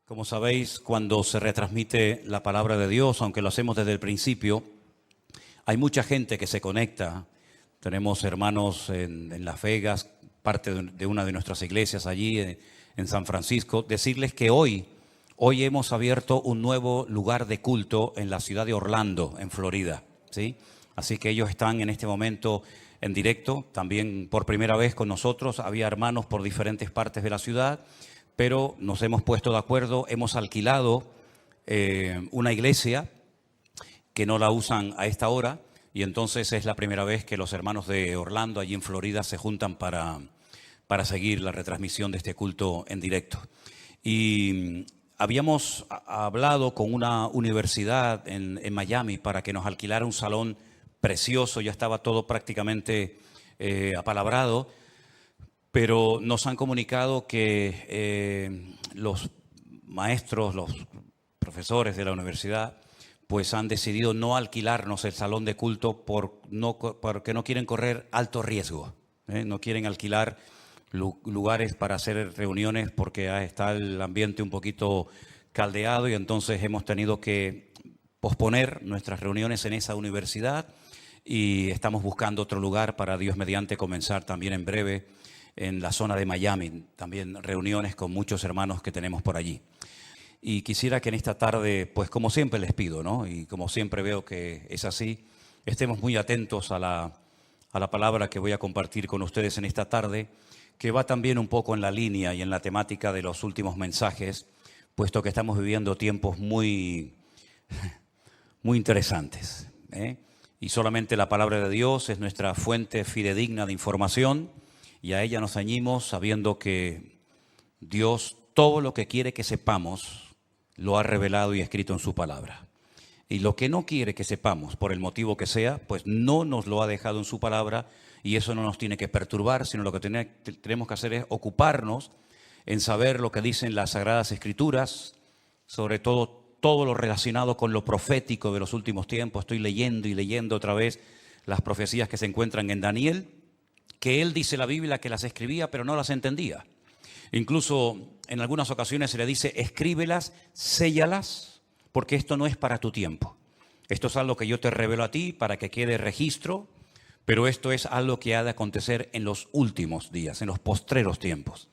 Como sabéis, cuando se retransmite la palabra de Dios, aunque lo hacemos desde el principio, hay mucha gente que se conecta. Tenemos hermanos en Las Vegas, parte de una de nuestras iglesias allí en San Francisco. Decirles que hoy hemos abierto un nuevo lugar de culto en la ciudad de Orlando, en Florida, ¿sí? Así que ellos están en este momento en directo, también por primera vez con nosotros. Había hermanos por diferentes partes de la ciudad, pero nos hemos puesto de acuerdo, hemos alquilado una iglesia que no la usan a esta hora, y entonces es la primera vez que los hermanos de Orlando, allí en Florida, se juntan para seguir la retransmisión de este culto en directo. Y habíamos hablado con una universidad en Miami para que nos alquilara un salón precioso, ya estaba todo prácticamente apalabrado, pero nos han comunicado que los maestros, los profesores de la universidad, pues han decidido no alquilarnos el salón de culto porque no quieren correr alto riesgo. No quieren alquilar lugares para hacer reuniones porque está el ambiente un poquito caldeado, y entonces hemos tenido que posponer nuestras reuniones en esa universidad y estamos buscando otro lugar para, Dios mediante, comenzar también en breve en la zona de Miami, también reuniones con muchos hermanos que tenemos por allí. Y quisiera que en esta tarde, pues como siempre les pido, ¿no? Y como siempre veo que es así, estemos muy atentos a la palabra que voy a compartir con ustedes en esta tarde, que va también un poco en la línea y en la temática de los últimos mensajes, puesto que estamos viviendo tiempos muy interesantes, ¿eh? Y solamente la palabra de Dios es nuestra fuente fidedigna de información, y a ella nos ceñimos sabiendo que Dios todo lo que quiere que sepamos lo ha revelado y escrito en su palabra. Y lo que no quiere que sepamos, por el motivo que sea, pues no nos lo ha dejado en su palabra, y eso no nos tiene que perturbar, sino lo que tenemos que hacer es ocuparnos en saber lo que dicen las Sagradas Escrituras, sobre todo lo relacionado con lo profético de los últimos tiempos. Estoy leyendo y leyendo otra vez las profecías que se encuentran en Daniel, que él dice la Biblia que las escribía pero no las entendía. Incluso en algunas ocasiones se le dice: escríbelas, séllalas, porque esto no es para tu tiempo. Esto es algo que yo te revelo a ti para que quede registro, pero esto es algo que ha de acontecer en los últimos días, en los postreros tiempos.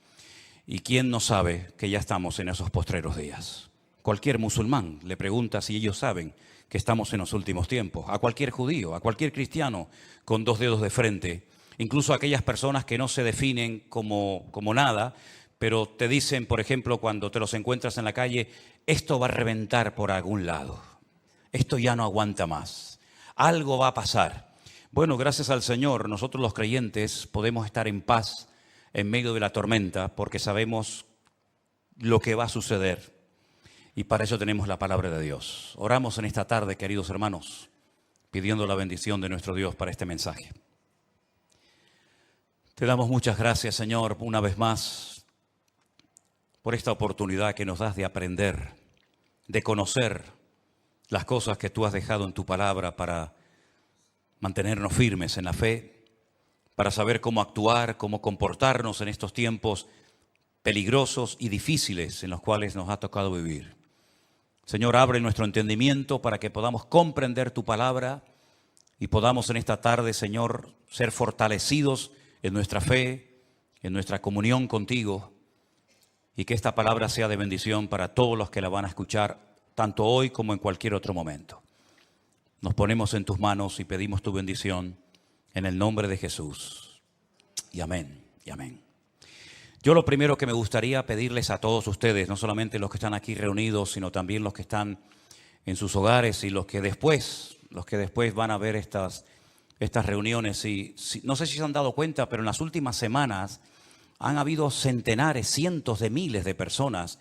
¿Y quién no sabe que ya estamos en esos postreros días? Cualquier musulmán le pregunta si ellos saben que estamos en los últimos tiempos. A cualquier judío, a cualquier cristiano con dos dedos de frente, incluso a aquellas personas que no se definen como nada, pero te dicen, por ejemplo, cuando te los encuentras en la calle: esto va a reventar por algún lado, esto ya no aguanta más, algo va a pasar. Bueno, gracias al Señor, nosotros los creyentes podemos estar en paz en medio de la tormenta, porque sabemos lo que va a suceder, y para eso tenemos la palabra de Dios. Oramos en esta tarde, queridos hermanos, pidiendo la bendición de nuestro Dios para este mensaje. Te damos muchas gracias, Señor, una vez más, por esta oportunidad que nos das de aprender, de conocer las cosas que tú has dejado en tu palabra para mantenernos firmes en la fe, para saber cómo actuar, cómo comportarnos en estos tiempos peligrosos y difíciles en los cuales nos ha tocado vivir. Señor, abre nuestro entendimiento para que podamos comprender tu palabra y podamos en esta tarde, Señor, ser fortalecidos en nuestra fe, en nuestra comunión contigo, y que esta palabra sea de bendición para todos los que la van a escuchar, tanto hoy como en cualquier otro momento. Nos ponemos en tus manos y pedimos tu bendición en el nombre de Jesús. Y amén, y amén. Yo lo primero que me gustaría pedirles a todos ustedes, no solamente los que están aquí reunidos, sino también los que están en sus hogares y los que después van a ver estas reuniones. Y no sé si se han dado cuenta, pero en las últimas semanas han habido centenares, cientos de miles de personas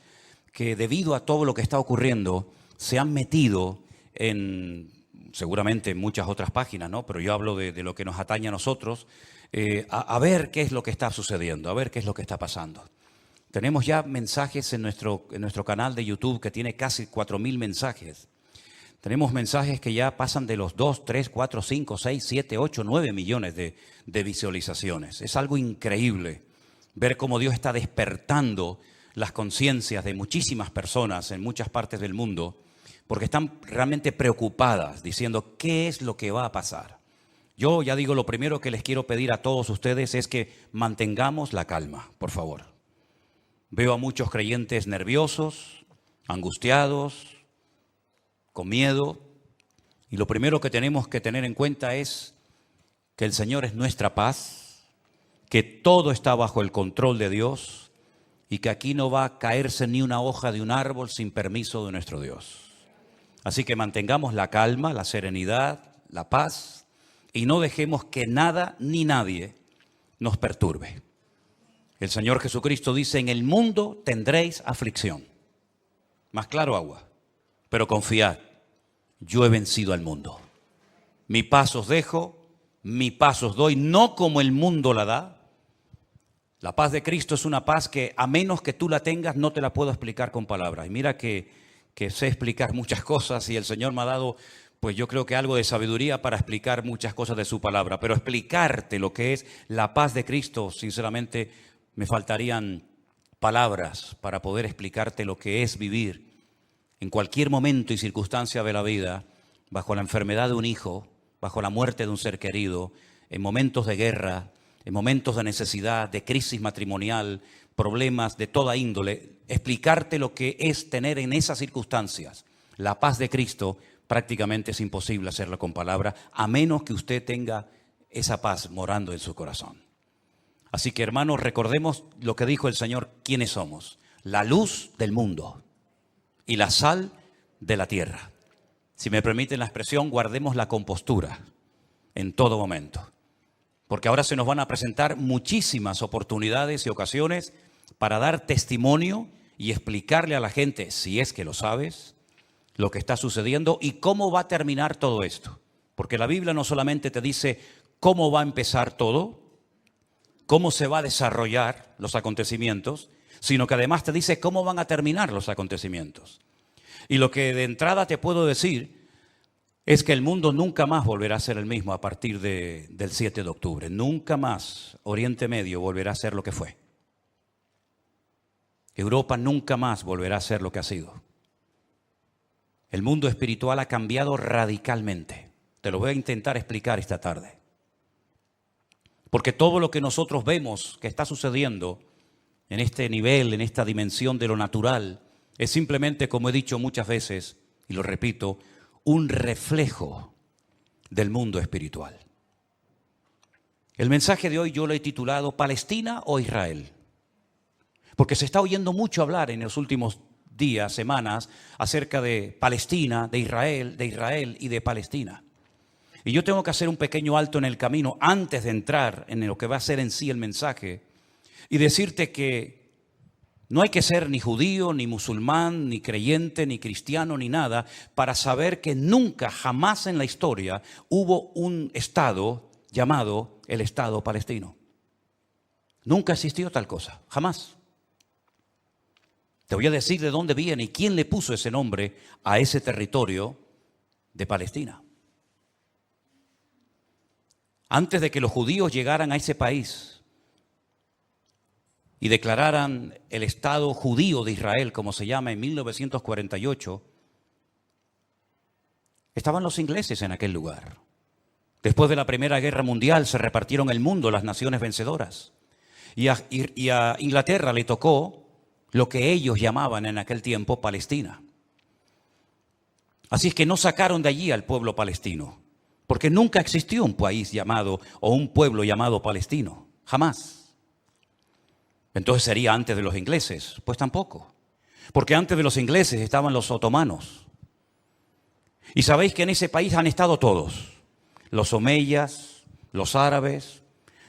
que, debido a todo lo que está ocurriendo, se han metido seguramente en muchas otras páginas, ¿no? Pero yo hablo de lo que nos atañe a nosotros, a ver qué es lo que está sucediendo, a ver qué es lo que está pasando. Tenemos ya mensajes en nuestro canal de YouTube que tiene casi 4.000 mensajes. Tenemos mensajes que ya pasan de los 2, 3, 4, 5, 6, 7, 8, 9 millones de visualizaciones. Es algo increíble ver cómo Dios está despertando las conciencias de muchísimas personas en muchas partes del mundo, porque están realmente preocupadas, diciendo, ¿qué es lo que va a pasar? Yo ya digo, lo primero que les quiero pedir a todos ustedes es que mantengamos la calma, por favor. Veo a muchos creyentes nerviosos, angustiados, con miedo, y lo primero que tenemos que tener en cuenta es que el Señor es nuestra paz, que todo está bajo el control de Dios y que aquí no va a caerse ni una hoja de un árbol sin permiso de nuestro Dios. Así que mantengamos la calma, la serenidad, la paz y no dejemos que nada ni nadie nos perturbe. El Señor Jesucristo dice, en el mundo tendréis aflicción. Más claro agua, pero confiad, yo he vencido al mundo. Mi paz os dejo, mi paz os doy, no como el mundo la da. La paz de Cristo es una paz que a menos que tú la tengas no te la puedo explicar con palabras. Y mira que sé explicar muchas cosas y el Señor me ha dado, pues yo creo que algo de sabiduría para explicar muchas cosas de su palabra. Pero explicarte lo que es la paz de Cristo, sinceramente, me faltarían palabras para poder explicarte lo que es vivir en cualquier momento y circunstancia de la vida, bajo la enfermedad de un hijo, bajo la muerte de un ser querido, en momentos de guerra, en momentos de necesidad, de crisis matrimonial, problemas de toda índole, explicarte lo que es tener en esas circunstancias la paz de Cristo, prácticamente es imposible hacerlo con palabras, a menos que usted tenga esa paz morando en su corazón. Así que, hermanos, recordemos lo que dijo el Señor, quiénes somos: la luz del mundo y la sal de la tierra. Si me permiten la expresión, guardemos la compostura en todo momento. Porque ahora se nos van a presentar muchísimas oportunidades y ocasiones para dar testimonio y explicarle a la gente, si es que lo sabes, lo que está sucediendo y cómo va a terminar todo esto. Porque la Biblia no solamente te dice cómo va a empezar todo, cómo se va a desarrollar los acontecimientos, sino que además te dice cómo van a terminar los acontecimientos. Y lo que de entrada te puedo decir es que el mundo nunca más volverá a ser el mismo a partir del 7 de octubre. Nunca más Oriente Medio volverá a ser lo que fue. Europa nunca más volverá a ser lo que ha sido. El mundo espiritual ha cambiado radicalmente. Te lo voy a intentar explicar esta tarde. Porque todo lo que nosotros vemos que está sucediendo en este nivel, en esta dimensión de lo natural, es simplemente, como he dicho muchas veces, y lo repito, un reflejo del mundo espiritual. El mensaje de hoy yo lo he titulado ¿Palestina o Israel? Porque se está oyendo mucho hablar en los últimos días, semanas, acerca de Palestina, de Israel y de Palestina. Y yo tengo que hacer un pequeño alto en el camino antes de entrar en lo que va a ser en sí el mensaje y decirte que no hay que ser ni judío, ni musulmán, ni creyente, ni cristiano, ni nada, para saber que nunca, jamás en la historia hubo un Estado llamado el Estado palestino. Nunca existió tal cosa, jamás. Te voy a decir de dónde viene y quién le puso ese nombre a ese territorio de Palestina. Antes de que los judíos llegaran a ese país y declararan el Estado judío de Israel, como se llama en 1948, estaban los ingleses en aquel lugar. Después de la Primera Guerra Mundial se repartieron el mundo las naciones vencedoras. Y a Inglaterra le tocó lo que ellos llamaban en aquel tiempo Palestina. Así es que no sacaron de allí al pueblo palestino. Porque nunca existió un país llamado o un pueblo llamado palestino, jamás. Entonces sería antes de los ingleses, pues tampoco. Porque antes de los ingleses estaban los otomanos. Y sabéis que en ese país han estado todos, los omeyas, los árabes,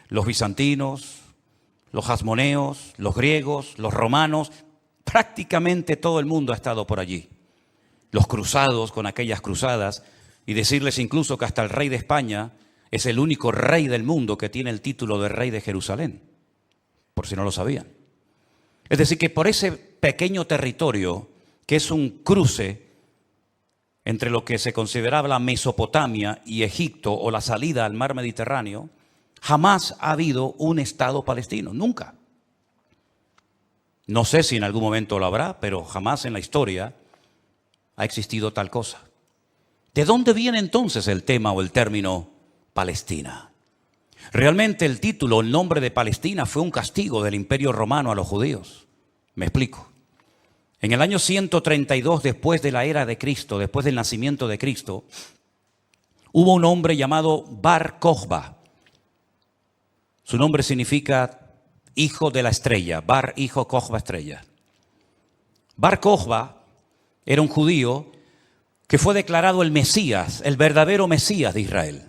los bizantinos, los hasmoneos, los griegos, los romanos, prácticamente todo el mundo ha estado por allí. Los cruzados con aquellas cruzadas. Y decirles incluso que hasta el rey de España es el único rey del mundo que tiene el título de rey de Jerusalén, por si no lo sabían. Es decir, que por ese pequeño territorio, que es un cruce entre lo que se consideraba la Mesopotamia y Egipto o la salida al mar Mediterráneo, jamás ha habido un Estado palestino, nunca. No sé si en algún momento lo habrá, pero jamás en la historia ha existido tal cosa. ¿De dónde viene entonces el tema o el término Palestina? Realmente el título, el nombre de Palestina fue un castigo del Imperio Romano a los judíos. Me explico. En el año 132 después de la era de Cristo, después del nacimiento de Cristo, hubo un hombre llamado Bar Kokhba. Su nombre significa hijo de la estrella, Bar, hijo, Kokhba, estrella. Bar Kokhba era un judío que fue declarado el Mesías, el verdadero Mesías de Israel.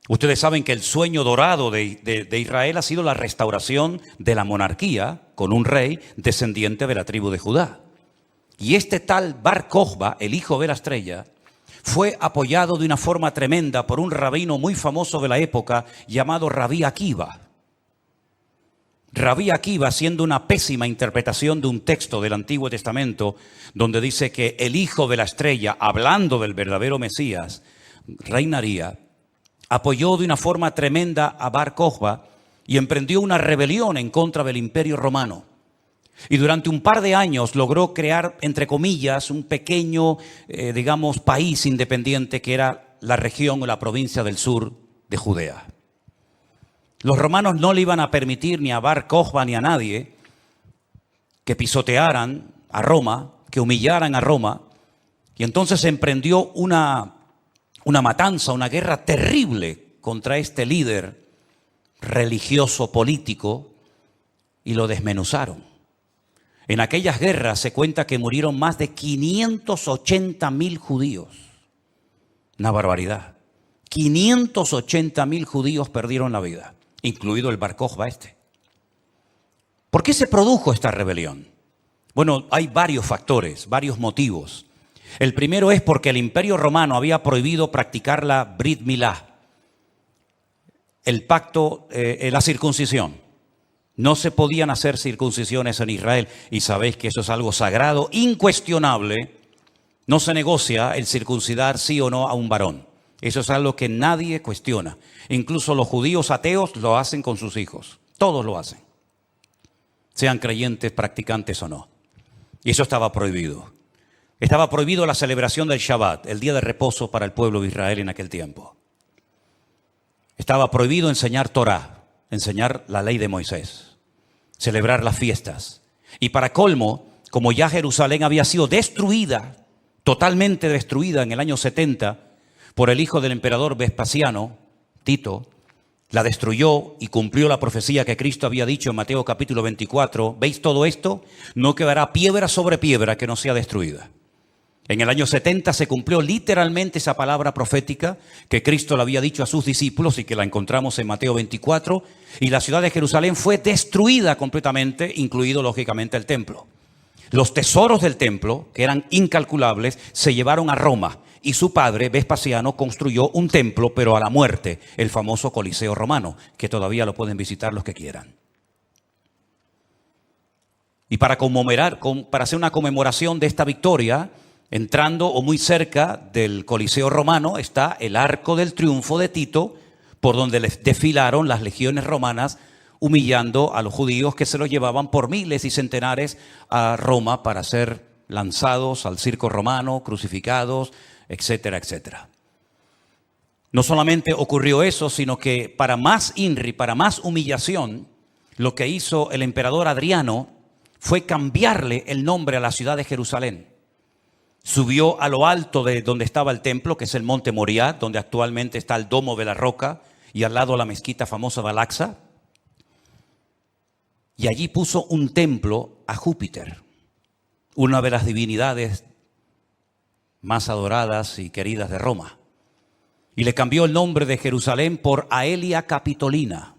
Ustedes saben que el sueño dorado de Israel ha sido la restauración de la monarquía con un rey descendiente de la tribu de Judá. Y este tal Bar Kokhba, el hijo de la estrella, fue apoyado de una forma tremenda por un rabino muy famoso de la época llamado Rabí Akiva. Rabí Akiva, haciendo una pésima interpretación de un texto del Antiguo Testamento donde dice que el hijo de la estrella, hablando del verdadero Mesías, reinaría, apoyó de una forma tremenda a Bar Kokhba y emprendió una rebelión en contra del Imperio Romano. Y durante un par de años logró crear, entre comillas, un pequeño, país independiente que era la región o la provincia del sur de Judea. Los romanos no le iban a permitir ni a Bar Kokhba ni a nadie que pisotearan a Roma, que humillaran a Roma. Y entonces se emprendió una matanza, una guerra terrible contra este líder religioso político y lo desmenuzaron. En aquellas guerras se cuenta que murieron más de 580.000 judíos. Una barbaridad. 580.000 judíos perdieron la vida, incluido el Bar Kokhba este. ¿Por qué se produjo esta rebelión? Bueno, hay varios factores, varios motivos. El primero es porque el Imperio Romano había prohibido practicar la Brit Milá, el pacto, la circuncisión. No se podían hacer circuncisiones en Israel y sabéis que eso es algo sagrado, incuestionable. No se negocia el circuncidar sí o no a un varón. Eso es algo que nadie cuestiona. Incluso los judíos ateos lo hacen con sus hijos. Todos lo hacen. Sean creyentes, practicantes o no. Y eso estaba prohibido. Estaba prohibido la celebración del Shabbat, el día de reposo para el pueblo de Israel en aquel tiempo. Estaba prohibido enseñar Torah, enseñar la ley de Moisés, celebrar las fiestas. Y para colmo, como ya Jerusalén había sido destruida, totalmente destruida en el año 70 por el hijo del emperador Vespasiano, Tito, la destruyó y cumplió la profecía que Cristo había dicho en Mateo capítulo 24. ¿Veis todo esto? No quedará piedra sobre piedra que no sea destruida. En el año 70 se cumplió literalmente esa palabra profética que Cristo le había dicho a sus discípulos y que la encontramos en Mateo 24. Y la ciudad de Jerusalén fue destruida completamente, incluido lógicamente el templo. Los tesoros del templo, que eran incalculables, se llevaron a Roma. Y su padre, Vespasiano, construyó un templo, pero a la muerte, el famoso Coliseo Romano, que todavía lo pueden visitar los que quieran. Y para hacer una conmemoración de esta victoria, entrando o muy cerca del Coliseo Romano está el Arco del Triunfo de Tito, por donde les desfilaron las legiones romanas, humillando a los judíos que se los llevaban por miles y centenares a Roma para ser lanzados al circo romano, crucificados, etcétera, etcétera. No solamente ocurrió eso, sino que para más INRI, para más humillación, lo que hizo el emperador Adriano fue cambiarle el nombre a la ciudad de Jerusalén. Subió a lo alto de donde estaba el templo, que es el monte Moriah, donde actualmente está el Domo de la Roca y al lado la mezquita famosa de Al-Aqsa. Y allí puso un templo a Júpiter, una de las divinidades más adoradas y queridas de Roma. Y le cambió el nombre de Jerusalén por Aelia Capitolina.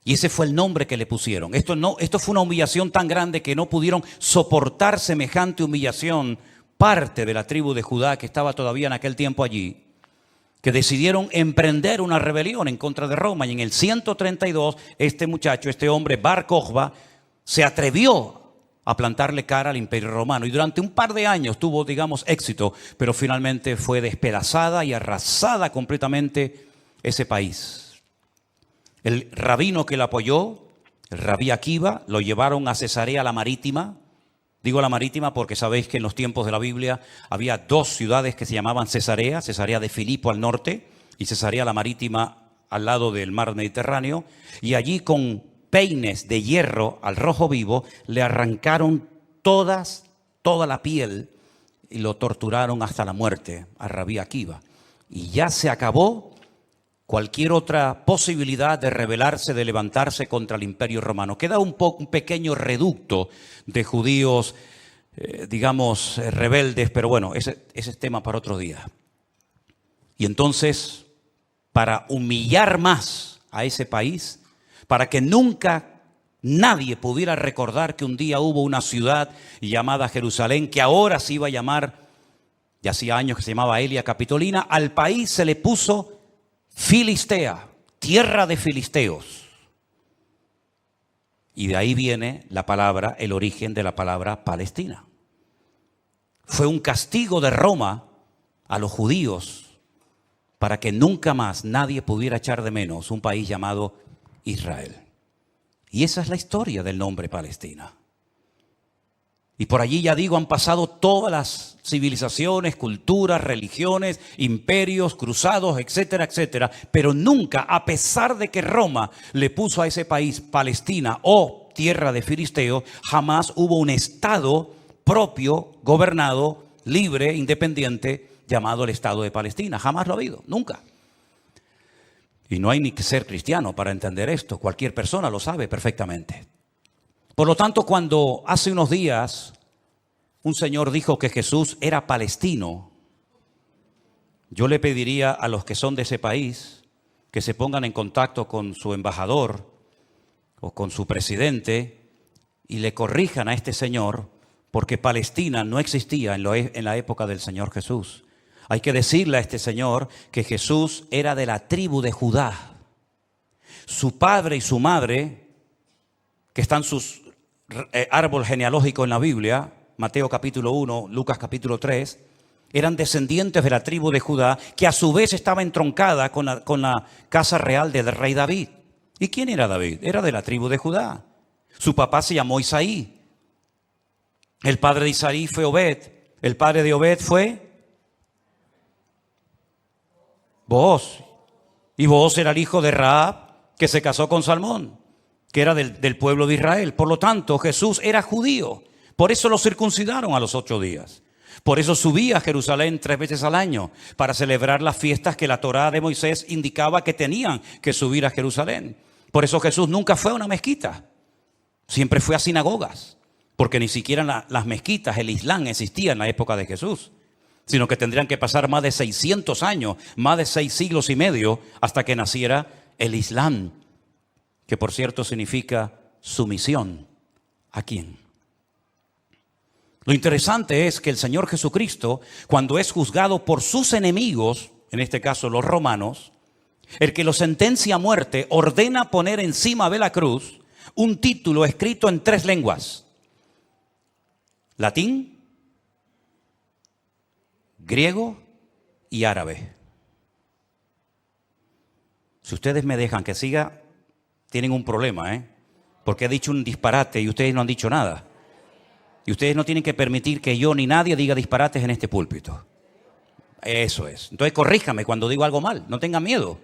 Y ese fue el nombre que le pusieron. Esto fue una humillación tan grande que no pudieron soportar semejante humillación parte de la tribu de Judá que estaba todavía en aquel tiempo allí, que decidieron emprender una rebelión en contra de Roma. Y en el 132, este hombre, Bar Kokhba, se atrevió a plantarle cara al Imperio Romano. Y durante un par de años tuvo, éxito, pero finalmente fue despedazada y arrasada completamente ese país. El rabino que la apoyó, El Rabí Akiva lo llevaron a Cesarea la Marítima. Digo la Marítima porque sabéis que en los tiempos de la Biblia había dos ciudades que se llamaban Cesarea, Cesarea de Filipo al norte y Cesarea la Marítima al lado del mar Mediterráneo. Y allí con peines de hierro al rojo vivo le arrancaron toda la piel y lo torturaron hasta la muerte a Rabí Akiva. Y ya se acabó cualquier otra posibilidad de rebelarse, de levantarse contra el Imperio Romano. Queda un pequeño reducto de judíos, rebeldes, pero bueno, ese es tema para otro día. Y entonces, para humillar más a ese país, para que nunca nadie pudiera recordar que un día hubo una ciudad llamada Jerusalén, que ahora se iba a llamar, ya hacía años que se llamaba Elia Capitolina, al país se le puso Filistea, tierra de filisteos. Y de ahí viene la palabra, el origen de la palabra Palestina. Fue un castigo de Roma a los judíos para que nunca más nadie pudiera echar de menos un país llamado Israel. Y esa es la historia del nombre Palestina. Y por allí, ya digo, han pasado todas las civilizaciones, culturas, religiones, imperios, cruzados, etcétera, etcétera. Pero nunca, a pesar de que Roma le puso a ese país Palestina o tierra de filisteos, jamás hubo un estado propio, gobernado, libre, independiente, llamado el Estado de Palestina. Jamás lo ha habido, nunca. Y no hay ni que ser cristiano para entender esto. Cualquier persona lo sabe perfectamente. Por lo tanto, cuando hace unos días un señor dijo que Jesús era palestino, yo le pediría a los que son de ese país que se pongan en contacto con su embajador o con su presidente y le corrijan a este señor, porque Palestina no existía en la época del Señor Jesús. Hay que decirle a este señor que Jesús era de la tribu de Judá. Su padre y su madre, que están sus árbol genealógico en la Biblia, Mateo capítulo 1, Lucas capítulo 3, eran descendientes de la tribu de Judá, que a su vez estaba entroncada con la casa real del rey David. ¿Y quién era David? Era de la tribu de Judá. Su papá se llamó Isaí. El padre de Isaí fue Obed. El padre de Obed fue Booz. Y Booz era el hijo de Rahab, que se casó con Salmón, que era del pueblo de Israel. Por lo tanto, Jesús era judío. Por eso lo circuncidaron a los 8 días. Por eso subía a Jerusalén 3 veces al año, para celebrar las fiestas que la Torá de Moisés indicaba que tenían que subir a Jerusalén. Por eso Jesús nunca fue a una mezquita. Siempre fue a sinagogas. Porque ni siquiera las mezquitas, el Islam, existía en la época de Jesús. Sino que tendrían que pasar más de 600 años, más de 6 siglos y medio, hasta que naciera el Islam. Que por cierto significa sumisión. ¿A quién? Lo interesante es que el Señor Jesucristo, cuando es juzgado por sus enemigos, en este caso los romanos, el que lo sentencia a muerte, ordena poner encima de la cruz un título escrito en 3 lenguas: latín, griego y árabe. Si ustedes me dejan que siga, tienen un problema, porque he dicho un disparate y ustedes no han dicho nada. Y ustedes no tienen que permitir que yo ni nadie diga disparates en este púlpito. Eso es. Entonces corríjame cuando digo algo mal, no tengan miedo.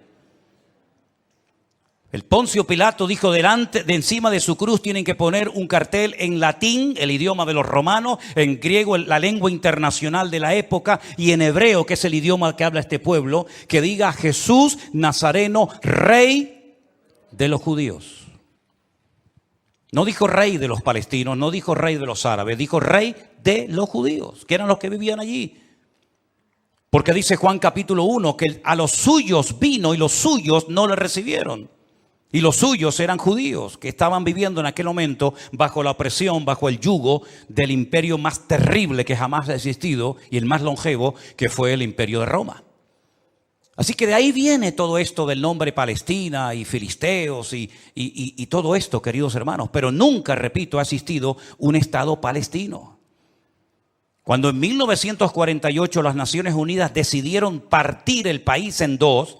El Poncio Pilato dijo de encima de su cruz tienen que poner un cartel en latín, el idioma de los romanos, en griego, la lengua internacional de la época, y en hebreo, que es el idioma que habla este pueblo, que diga Jesús Nazareno, rey de los judíos. No dijo rey de los palestinos, no dijo rey de los árabes, dijo rey de los judíos, que eran los que vivían allí. Porque dice Juan capítulo 1 que a los suyos vino y los suyos no le recibieron. Y los suyos eran judíos que estaban viviendo en aquel momento bajo la opresión, bajo el yugo del imperio más terrible que jamás ha existido y el más longevo, que fue el imperio de Roma. Así que de ahí viene todo esto del nombre Palestina y filisteos y todo esto, queridos hermanos. Pero nunca, repito, ha existido un Estado palestino. Cuando en 1948 las Naciones Unidas decidieron partir el país en 2,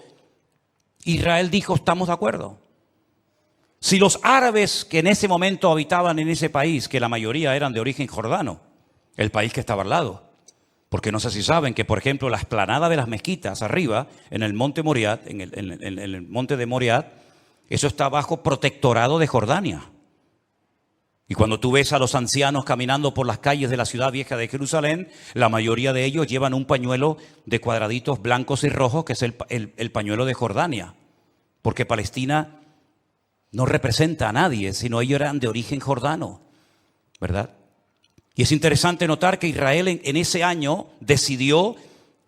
Israel dijo: estamos de acuerdo. Si los árabes que en ese momento habitaban en ese país, que la mayoría eran de origen jordano, el país que estaba al lado, porque no sé si saben que, por ejemplo, la explanada de las mezquitas arriba, en el monte Moriat, en el monte de Moriat, eso está bajo protectorado de Jordania. Y cuando tú ves a los ancianos caminando por las calles de la ciudad vieja de Jerusalén, la mayoría de ellos llevan un pañuelo de cuadraditos blancos y rojos, que es el pañuelo de Jordania. Porque Palestina no representa a nadie, sino ellos eran de origen jordano, ¿verdad? Y es interesante notar que Israel en ese año decidió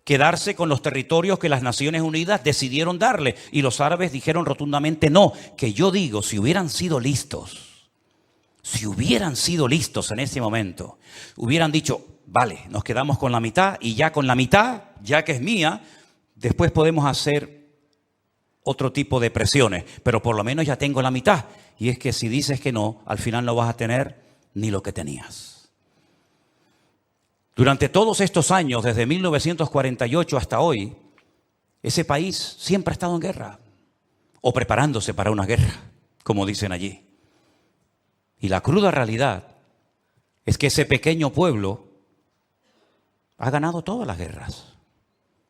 quedarse con los territorios que las Naciones Unidas decidieron darle. Y los árabes dijeron rotundamente no, que yo digo, si hubieran sido listos en ese momento, hubieran dicho, vale, nos quedamos con la mitad y ya con la mitad, ya que es mía, después podemos hacer otro tipo de presiones, pero por lo menos ya tengo la mitad. Y es que si dices que no, al final no vas a tener ni lo que tenías. Durante todos estos años, desde 1948 hasta hoy, ese país siempre ha estado en guerra, o preparándose para una guerra, como dicen allí. Y la cruda realidad es que ese pequeño pueblo ha ganado todas las guerras,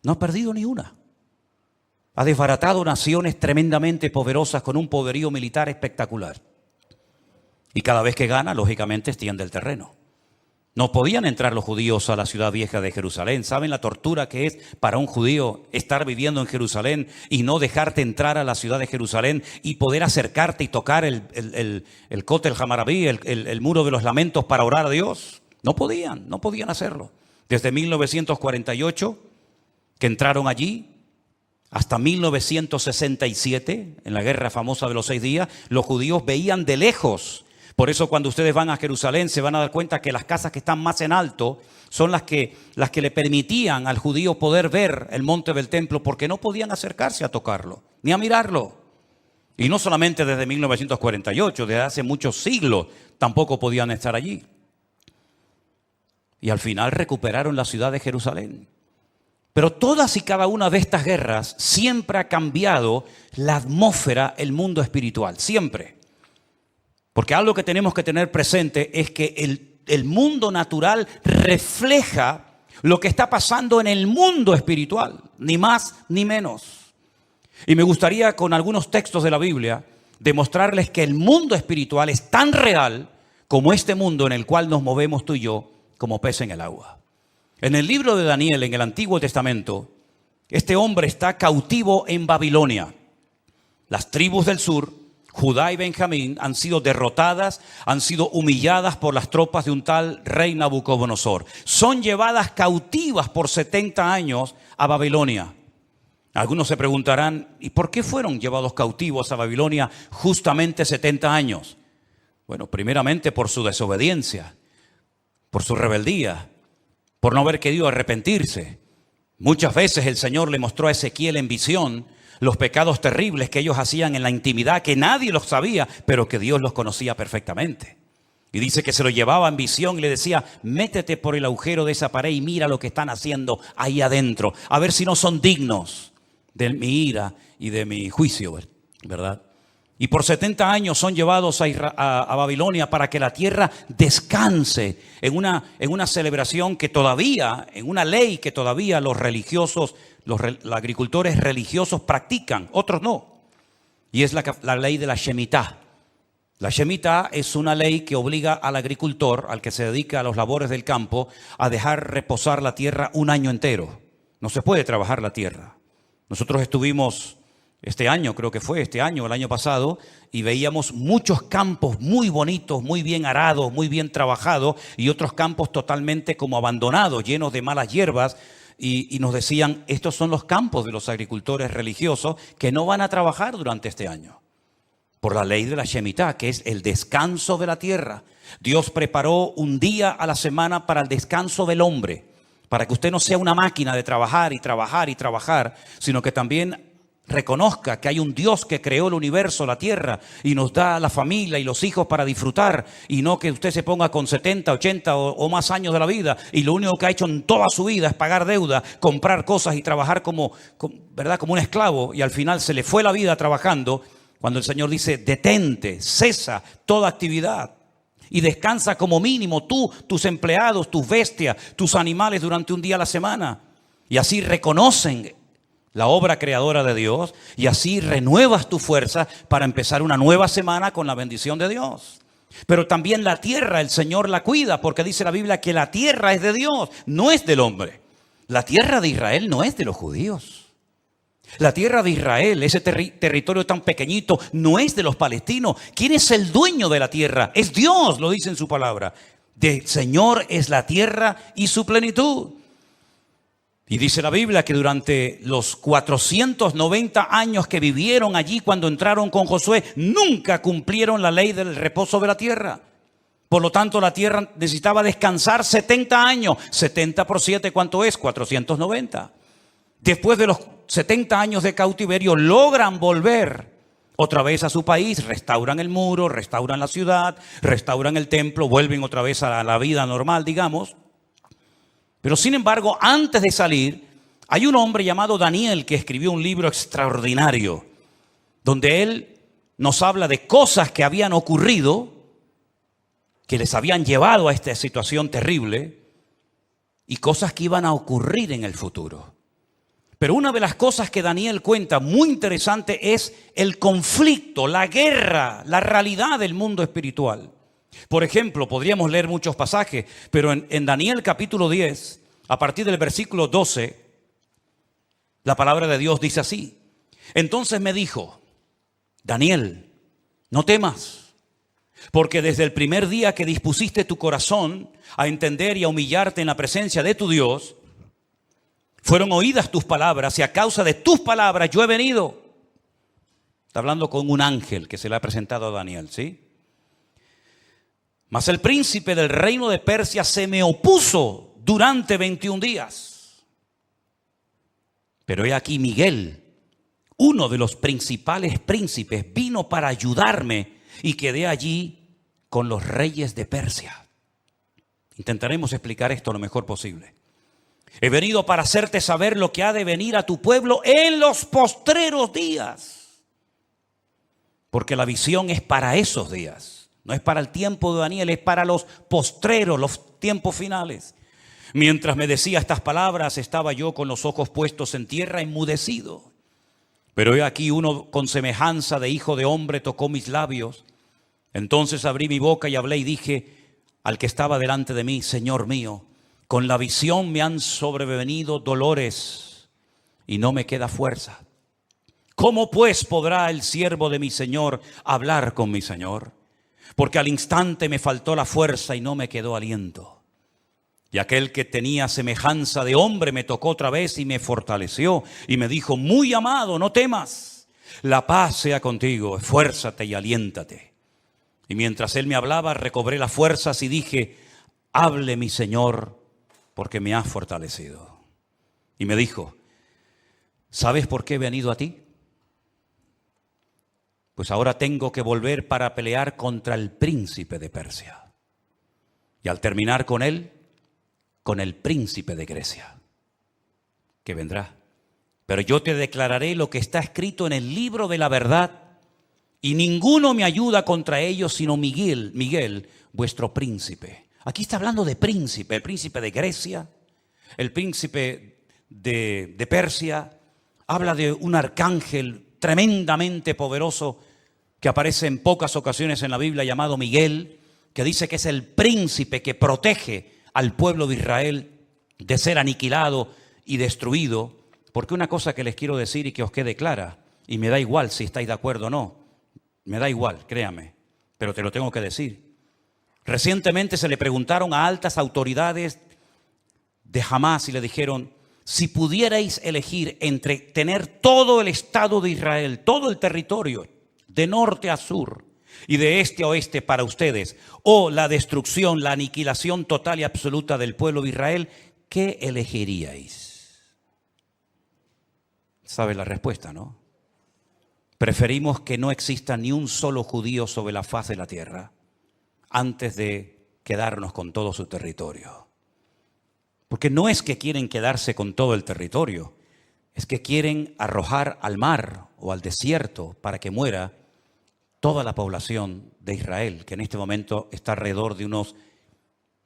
no ha perdido ni una. Ha desbaratado naciones tremendamente poderosas con un poderío militar espectacular. Y cada vez que gana, lógicamente, extiende el terreno. No podían entrar los judíos a la ciudad vieja de Jerusalén. ¿Saben la tortura que es para un judío estar viviendo en Jerusalén y no dejarte entrar a la ciudad de Jerusalén y poder acercarte y tocar el Kotel Hamarabí, el muro de los lamentos para orar a Dios? No podían hacerlo. Desde 1948, que entraron allí, hasta 1967, en la guerra famosa de los 6 días, los judíos veían de lejos. Por eso cuando ustedes van a Jerusalén se van a dar cuenta que las casas que están más en alto son las que le permitían al judío poder ver el monte del templo, porque no podían acercarse a tocarlo, ni a mirarlo. Y no solamente desde 1948, desde hace muchos siglos tampoco podían estar allí. Y al final recuperaron la ciudad de Jerusalén. Pero todas y cada una de estas guerras siempre ha cambiado la atmósfera, el mundo espiritual, siempre. Porque algo que tenemos que tener presente es que el mundo natural refleja lo que está pasando en el mundo espiritual, ni más ni menos. Y me gustaría con algunos textos de la Biblia demostrarles que el mundo espiritual es tan real como este mundo en el cual nos movemos tú y yo como pez en el agua. En el libro de Daniel, en el Antiguo Testamento, este hombre está cautivo en Babilonia. Las tribus del sur, Judá y Benjamín, han sido derrotadas, han sido humilladas por las tropas de un tal rey Nabucodonosor. Son llevadas cautivas por 70 años a Babilonia. Algunos se preguntarán, ¿y por qué fueron llevados cautivos a Babilonia justamente 70 años? Bueno, primeramente por su desobediencia, por su rebeldía, por no haber querido arrepentirse. Muchas veces el Señor le mostró a Ezequiel en visión los pecados terribles que ellos hacían en la intimidad, que nadie los sabía, pero que Dios los conocía perfectamente. Y dice que se lo llevaba en visión y le decía, métete por el agujero de esa pared y mira lo que están haciendo ahí adentro, a ver si no son dignos de mi ira y de mi juicio, ¿verdad? Y por 70 años son llevados a Babilonia para que la tierra descanse en una celebración que todavía, en una ley que todavía los religiosos, los agricultores religiosos practican, otros no. Y es la ley de la Shemitah. La Shemitah es una ley que obliga al agricultor, al que se dedica a los labores del campo, a dejar reposar la tierra un año entero. No se puede trabajar la tierra. Nosotros estuvimos este año, creo que fue este año, el año pasado, y veíamos muchos campos muy bonitos, muy bien arados, muy bien trabajados, y otros campos totalmente como abandonados, llenos de malas hierbas, y nos decían, estos son los campos de los agricultores religiosos que no van a trabajar durante este año, por la ley de la Shemitah, que es el descanso de la tierra. Dios preparó un día a la semana para el descanso del hombre, para que usted no sea una máquina de trabajar y trabajar y trabajar, sino que también reconozca que hay un Dios que creó el universo, la tierra, y nos da la familia y los hijos para disfrutar, y no que usted se ponga con 70, 80 o más años de la vida y lo único que ha hecho en toda su vida es pagar deuda, comprar cosas y trabajar como un esclavo, y al final se le fue la vida trabajando Cuando el Señor dice, detente, cesa toda actividad y descansa como mínimo tú, tus empleados, tus bestias, tus animales durante un día a la semana. Y así reconocen la obra creadora de Dios y así renuevas tu fuerza para empezar una nueva semana con la bendición de Dios. Pero también la tierra, el Señor la cuida, porque dice la Biblia que la tierra es de Dios, no es del hombre. La tierra de Israel no es de los judíos. La tierra de Israel, ese territorio tan pequeñito, no es de los palestinos. ¿Quién es el dueño de la tierra? Es Dios, lo dice en su palabra. Del Señor es la tierra y su plenitud. Y dice la Biblia que durante los 490 años que vivieron allí cuando entraron con Josué, nunca cumplieron la ley del reposo de la tierra. Por lo tanto, la tierra necesitaba descansar 70 años. 70 por 7, ¿cuánto es? 490. Después de los 70 años de cautiverio, logran volver otra vez a su país, restauran el muro, restauran la ciudad, restauran el templo, vuelven otra vez a la vida normal, digamos. Pero sin embargo, antes de salir, hay un hombre llamado Daniel que escribió un libro extraordinario, donde él nos habla de cosas que habían ocurrido, que les habían llevado a esta situación terrible, y cosas que iban a ocurrir en el futuro. Pero una de las cosas que Daniel cuenta muy interesante es el conflicto, la guerra, la realidad del mundo espiritual. Por ejemplo, podríamos leer muchos pasajes, pero en Daniel capítulo 10, a partir del versículo 12, la palabra de Dios dice así. Entonces me dijo, Daniel, no temas, porque desde el primer día que dispusiste tu corazón a entender y a humillarte en la presencia de tu Dios, fueron oídas tus palabras y a causa de tus palabras yo he venido. Está hablando con un ángel que se le ha presentado a Daniel, ¿sí? Mas el príncipe del reino de Persia se me opuso durante 21 días. Pero he aquí Miguel, uno de los principales príncipes, vino para ayudarme y quedé allí con los reyes de Persia. Intentaremos explicar esto lo mejor posible. He venido para hacerte saber lo que ha de venir a tu pueblo en los postreros días. Porque la visión es para esos días. No es para el tiempo de Daniel, es para los postreros, los tiempos finales. Mientras me decía estas palabras, estaba yo con los ojos puestos en tierra, enmudecido. Pero he aquí uno con semejanza de hijo de hombre tocó mis labios. Entonces abrí mi boca y hablé y dije al que estaba delante de mí, Señor mío, con la visión me han sobrevenido dolores y no me queda fuerza. ¿Cómo pues podrá el siervo de mi Señor hablar con mi Señor? Porque al instante me faltó la fuerza y no me quedó aliento. Y aquel que tenía semejanza de hombre me tocó otra vez y me fortaleció y me dijo, muy amado, no temas, la paz sea contigo, esfuérzate y aliéntate. Y mientras él me hablaba, recobré las fuerzas y dije, hable mi Señor, porque me has fortalecido. Y me dijo, ¿sabes por qué he venido a ti? Pues ahora tengo que volver para pelear contra el príncipe de Persia. Y al terminar con él, con el príncipe de Grecia, que vendrá. Pero yo te declararé lo que está escrito en el libro de la verdad, y ninguno me ayuda contra ellos sino Miguel, vuestro príncipe. Aquí está hablando de príncipe, el príncipe de Grecia, el príncipe de Persia. Habla de un arcángel tremendamente poderoso que aparece en pocas ocasiones en la Biblia llamado Miguel, que dice que es el príncipe que protege al pueblo de Israel de ser aniquilado y destruido. Porque una cosa que les quiero decir y que os quede clara, y me da igual si estáis de acuerdo o no, me da igual, créame, pero te lo tengo que decir. Recientemente se le preguntaron a altas autoridades de Hamás y le dijeron, si pudierais elegir entre tener todo el Estado de Israel, todo el territorio, de norte a sur y de este a oeste para ustedes, o la destrucción, la aniquilación total y absoluta del pueblo de Israel, ¿qué elegiríais? ¿Sabe la respuesta, no? Preferimos que no exista ni un solo judío sobre la faz de la tierra antes de quedarnos con todo su territorio. Porque no es que quieren quedarse con todo el territorio, es que quieren arrojar al mar o al desierto para que muera toda la población de Israel, que en este momento está alrededor de unos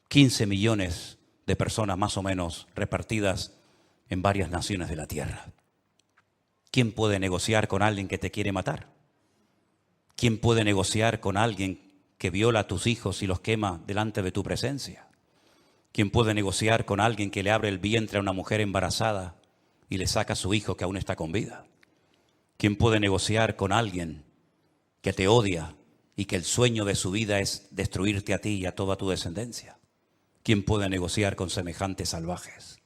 15 millones de personas más o menos repartidas en varias naciones de la tierra. ¿Quién puede negociar con alguien que te quiere matar? ¿Quién puede negociar con alguien que viola a tus hijos y los quema delante de tu presencia? ¿Quién puede negociar con alguien que le abre el vientre a una mujer embarazada y le saca a su hijo que aún está con vida? ¿Quién puede negociar con alguien que te odia y que el sueño de su vida es destruirte a ti y a toda tu descendencia? ¿Quién puede negociar con semejantes salvajes?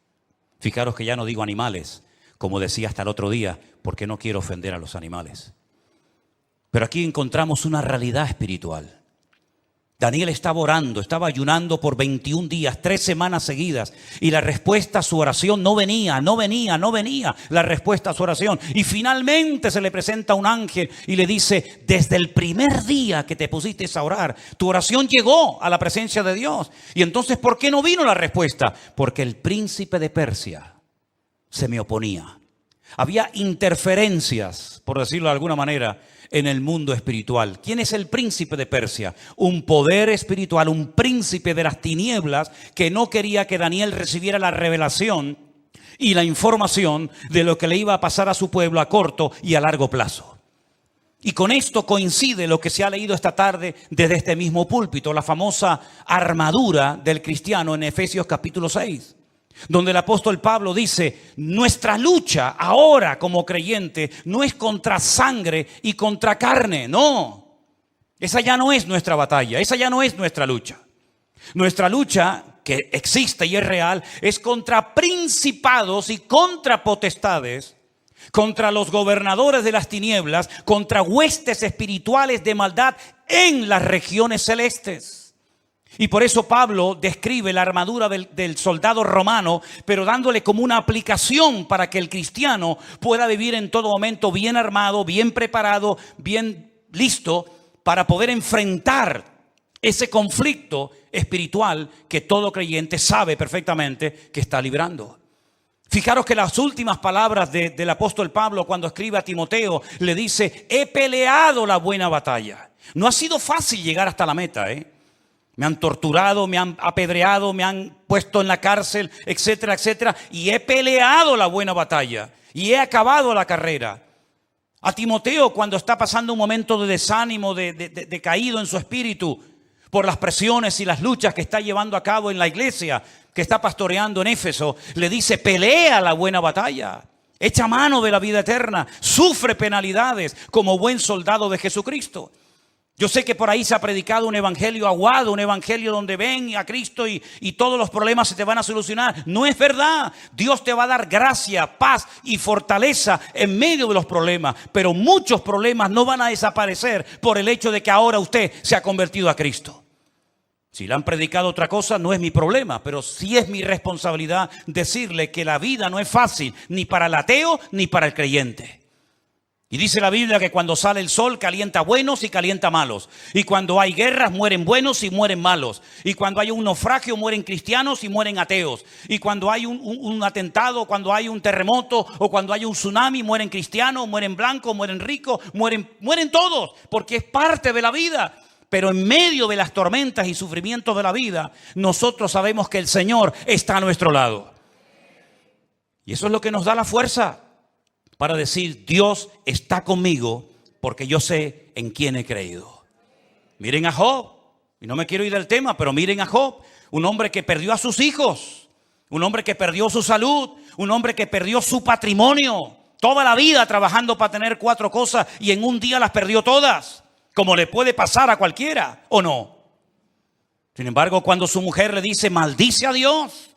Fijaros que ya no digo animales, como decía hasta el otro día, porque no quiero ofender a los animales. Pero aquí encontramos una realidad espiritual. Daniel estaba orando, estaba ayunando por 21 días, 3 semanas seguidas, y la respuesta a su oración no venía la respuesta a su oración. Y finalmente se le presenta un ángel y le dice: desde el primer día que te pusiste a orar, tu oración llegó a la presencia de Dios. Y entonces, ¿por qué no vino la respuesta? Porque el príncipe de Persia se me oponía. Había interferencias, por decirlo de alguna manera, en el mundo espiritual. ¿Quién es el príncipe de Persia? Un poder espiritual, un príncipe de las tinieblas que no quería que Daniel recibiera la revelación y la información de lo que le iba a pasar a su pueblo a corto y a largo plazo. Y con esto coincide lo que se ha leído esta tarde desde este mismo púlpito, la famosa armadura del cristiano en Efesios capítulo 6. Donde el apóstol Pablo dice: nuestra lucha ahora como creyente no es contra sangre y contra carne, no. Esa ya no es nuestra batalla, esa ya no es nuestra lucha. Nuestra lucha, que existe y es real, es contra principados y contra potestades, contra los gobernadores de las tinieblas, contra huestes espirituales de maldad en las regiones celestes. Y por eso Pablo describe la armadura del soldado romano, pero dándole como una aplicación para que el cristiano pueda vivir en todo momento bien armado, bien preparado, bien listo para poder enfrentar ese conflicto espiritual que todo creyente sabe perfectamente que está librando. Fijaros que las últimas palabras del apóstol Pablo cuando escribe a Timoteo le dice: he peleado la buena batalla. No ha sido fácil llegar hasta la meta, Me han torturado, me han apedreado, me han puesto en la cárcel, etcétera, etcétera. Y he peleado la buena batalla y he acabado la carrera. A Timoteo, cuando está pasando un momento de desánimo, de caído en su espíritu por las presiones y las luchas que está llevando a cabo en la iglesia que está pastoreando en Éfeso, le dice: pelea la buena batalla, echa mano de la vida eterna, sufre penalidades como buen soldado de Jesucristo. Yo sé que por ahí se ha predicado un evangelio aguado, un evangelio donde ven a Cristo y todos los problemas se te van a solucionar. No es verdad. Dios te va a dar gracia, paz y fortaleza en medio de los problemas. Pero muchos problemas no van a desaparecer por el hecho de que ahora usted se ha convertido a Cristo. Si le han predicado otra cosa, no es mi problema, pero sí es mi responsabilidad decirle que la vida no es fácil, ni para el ateo ni para el creyente. Y dice la Biblia que cuando sale el sol calienta buenos y calienta malos. Y cuando hay guerras mueren buenos y mueren malos. Y cuando hay un naufragio mueren cristianos y mueren ateos. Y cuando hay un atentado, cuando hay un terremoto o cuando hay un tsunami mueren cristianos, mueren blancos, mueren ricos, mueren todos. Porque es parte de la vida. Pero en medio de las tormentas y sufrimientos de la vida, nosotros sabemos que el Señor está a nuestro lado. Y eso es lo que nos da la fuerza para decir: Dios está conmigo porque yo sé en quién he creído. Miren a Job, y no me quiero ir del tema, pero miren a Job, un hombre que perdió a sus hijos, un hombre que perdió su salud, un hombre que perdió su patrimonio, toda la vida trabajando para tener 4 cosas y en un día las perdió todas, como le puede pasar a cualquiera, ¿o no? Sin embargo, cuando su mujer le dice: maldice a Dios,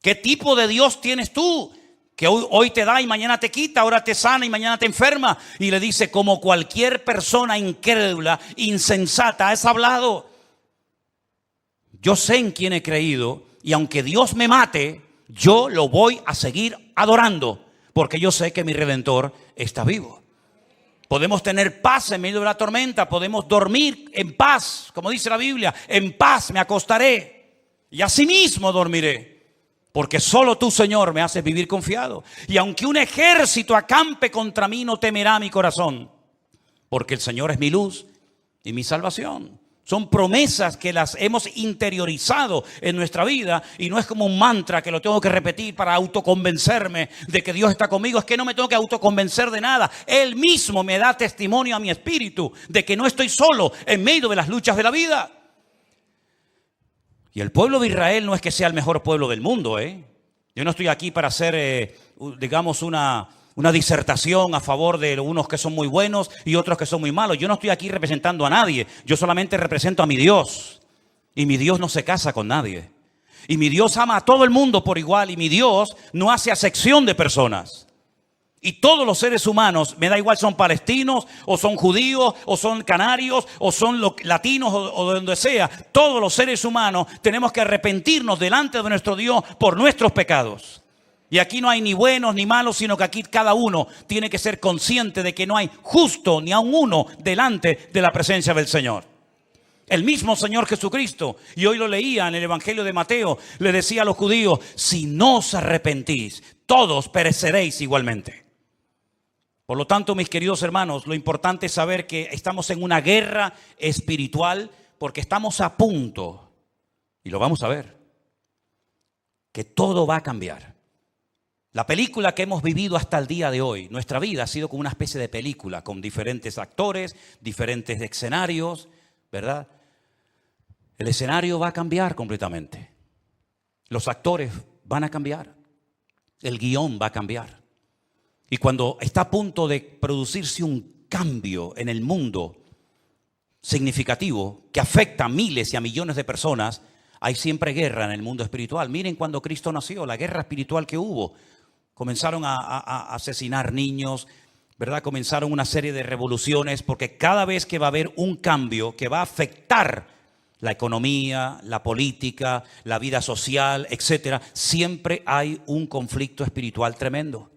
¿qué tipo de Dios tienes tú? Que hoy te da y mañana te quita, ahora te sana y mañana te enferma. Y le dice: como cualquier persona incrédula, insensata, has hablado. Yo sé en quién he creído y aunque Dios me mate, yo lo voy a seguir adorando porque yo sé que mi Redentor está vivo. Podemos tener paz en medio de la tormenta, podemos dormir en paz, como dice la Biblia: en paz me acostaré y asimismo dormiré. Porque solo tú, Señor, me haces vivir confiado. Y aunque un ejército acampe contra mí, no temerá mi corazón. Porque el Señor es mi luz y mi salvación. Son promesas que las hemos interiorizado en nuestra vida y no es como un mantra que lo tengo que repetir para autoconvencerme de que Dios está conmigo. Es que no me tengo que autoconvencer de nada. Él mismo me da testimonio a mi espíritu de que no estoy solo en medio de las luchas de la vida. Y el pueblo de Israel no es que sea el mejor pueblo del mundo, Yo no estoy aquí para hacer, digamos, una disertación a favor de unos que son muy buenos y otros que son muy malos. Yo no estoy aquí representando a nadie. Yo solamente represento a mi Dios. Y mi Dios no se casa con nadie. Y mi Dios ama a todo el mundo por igual. Y mi Dios no hace acepción de personas. Y todos los seres humanos, me da igual, son palestinos, o son judíos, o son canarios, o son latinos, o de donde sea. Todos los seres humanos tenemos que arrepentirnos delante de nuestro Dios por nuestros pecados. Y aquí no hay ni buenos ni malos, sino que aquí cada uno tiene que ser consciente de que no hay justo ni aun uno delante de la presencia del Señor. El mismo Señor Jesucristo, y hoy lo leía en el Evangelio de Mateo, le decía a los judíos: si no os arrepentís, todos pereceréis igualmente. Por lo tanto, mis queridos hermanos, lo importante es saber que estamos en una guerra espiritual porque estamos a punto, y lo vamos a ver, que todo va a cambiar. La película que hemos vivido hasta el día de hoy, nuestra vida ha sido como una especie de película, con diferentes actores, diferentes escenarios, ¿verdad? El escenario va a cambiar completamente. Los actores van a cambiar. El guión va a cambiar. Y cuando está a punto de producirse un cambio en el mundo significativo que afecta a miles y a millones de personas, hay siempre guerra en el mundo espiritual. Miren cuando Cristo nació, la guerra espiritual que hubo. Comenzaron a asesinar niños, ¿verdad? Comenzaron una serie de revoluciones, porque cada vez que va a haber un cambio que va a afectar la economía, la política, la vida social, etcétera, siempre hay un conflicto espiritual tremendo.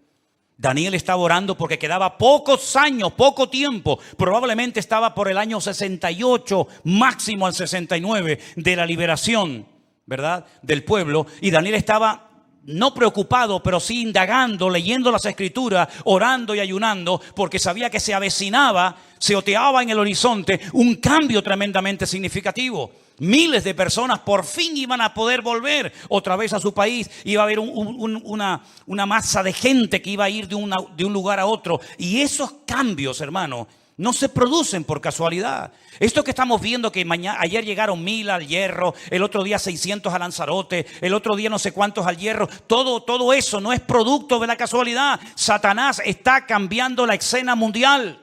Daniel estaba orando porque quedaba pocos años, poco tiempo, probablemente estaba por el año 68, máximo al 69, de la liberación, ¿verdad?, del pueblo, y Daniel estaba no preocupado, pero sí indagando, leyendo las escrituras, orando y ayunando, porque sabía que se avecinaba, se oteaba en el horizonte un cambio tremendamente significativo. Miles de personas por fin iban a poder volver otra vez a su país. Iba a haber una masa de gente que iba a ir de un lugar a otro. Y esos cambios, hermano, no se producen por casualidad. Esto que estamos viendo, que ayer llegaron 1000 al Hierro, el otro día 600 a Lanzarote, el otro día no sé cuántos al Hierro, todo eso no es producto de la casualidad. Satanás está cambiando la escena mundial.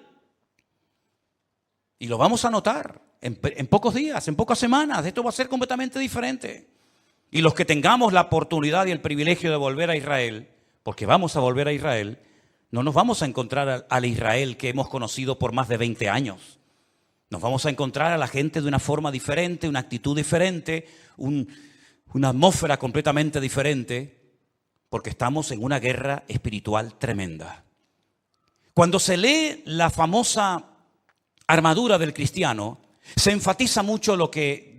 Y lo vamos a notar en pocos días, en pocas semanas. Esto va a ser completamente diferente. Y los que tengamos la oportunidad y el privilegio de volver a Israel, porque vamos a volver a Israel, no nos vamos a encontrar al Israel que hemos conocido por más de 20 años. Nos vamos a encontrar a la gente de una forma diferente, una actitud diferente, una atmósfera completamente diferente, porque estamos en una guerra espiritual tremenda. Cuando se lee la famosa armadura del cristiano, se enfatiza mucho que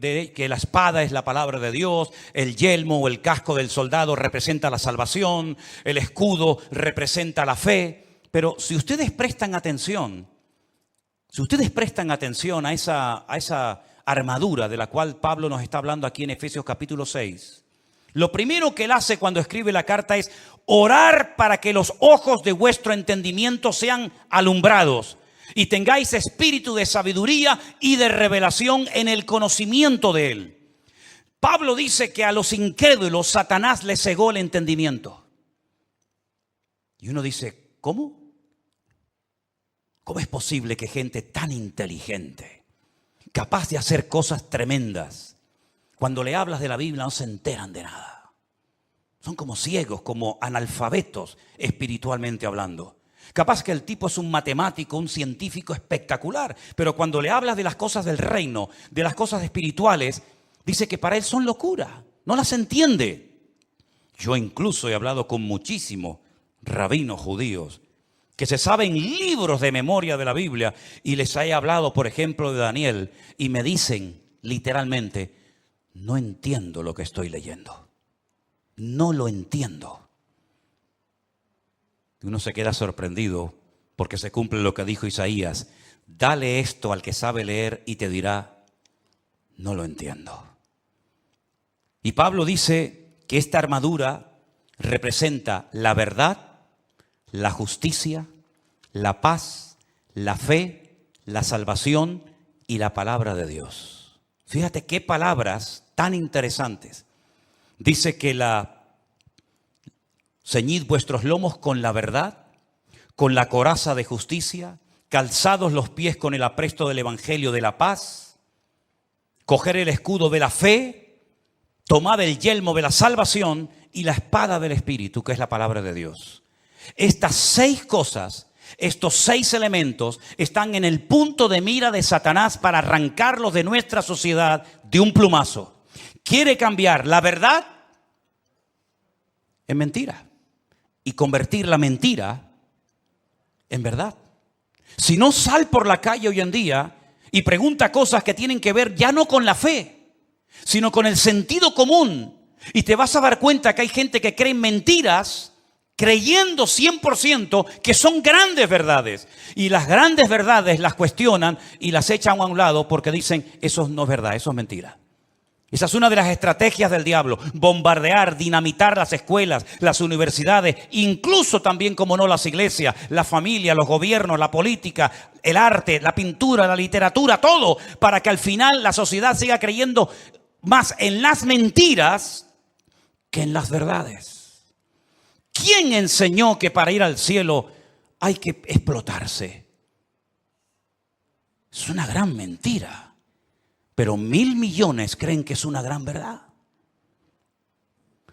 la espada es la palabra de Dios, el yelmo o el casco del soldado representa la salvación, el escudo representa la fe. Pero si ustedes prestan atención a esa armadura de la cual Pablo nos está hablando aquí en Efesios capítulo 6, lo primero que él hace cuando escribe la carta es orar para que los ojos de vuestro entendimiento sean alumbrados y tengáis espíritu de sabiduría y de revelación en el conocimiento de Él. Pablo dice que a los incrédulos Satanás les cegó el entendimiento. Y uno dice, ¿cómo? ¿Cómo es posible que gente tan inteligente, capaz de hacer cosas tremendas, cuando le hablas de la Biblia no se enteran de nada? Son como ciegos, como analfabetos espiritualmente hablando. Capaz que el tipo es un matemático, un científico espectacular, pero cuando le hablas de las cosas del reino, de las cosas espirituales, dice que para él son locura, no las entiende. Yo incluso he hablado con muchísimos rabinos judíos que se saben libros de memoria de la Biblia y les he hablado, por ejemplo, de Daniel, y me dicen literalmente, no entiendo lo que estoy leyendo, no lo entiendo. Uno se queda sorprendido porque se cumple lo que dijo Isaías. dale esto al que sabe leer y te dirá, no lo entiendo. Y Pablo dice que esta armadura representa la verdad, la justicia, la paz, la fe, la salvación y la palabra de Dios. Fíjate qué palabras tan interesantes. Dice que ceñid vuestros lomos con la verdad, con la coraza de justicia, calzados los pies con el apresto del evangelio de la paz, coger el escudo de la fe, tomad el yelmo de la salvación y la espada del Espíritu, que es la palabra de Dios. Estas 6 cosas, estos 6 elementos están en el punto de mira de Satanás para arrancarlos de nuestra sociedad de un plumazo. Quiere cambiar la verdad en mentira y convertir la mentira en verdad. Si no, sal por la calle hoy en día y pregunta cosas que tienen que ver ya no con la fe, sino con el sentido común. Y te vas a dar cuenta que hay gente que cree en mentiras, creyendo 100% que son grandes verdades. Y las grandes verdades las cuestionan y las echan a un lado porque dicen, eso no es verdad, eso es mentira. Esa es una de las estrategias del diablo, bombardear, dinamitar las escuelas, las universidades, incluso también, como no, las iglesias, la familia, los gobiernos, la política, el arte, la pintura, la literatura, todo, para que al final la sociedad siga creyendo más en las mentiras que en las verdades. ¿Quién enseñó que para ir al cielo hay que explotarse? Es una gran mentira. Pero 1.000 millones creen que es una gran verdad.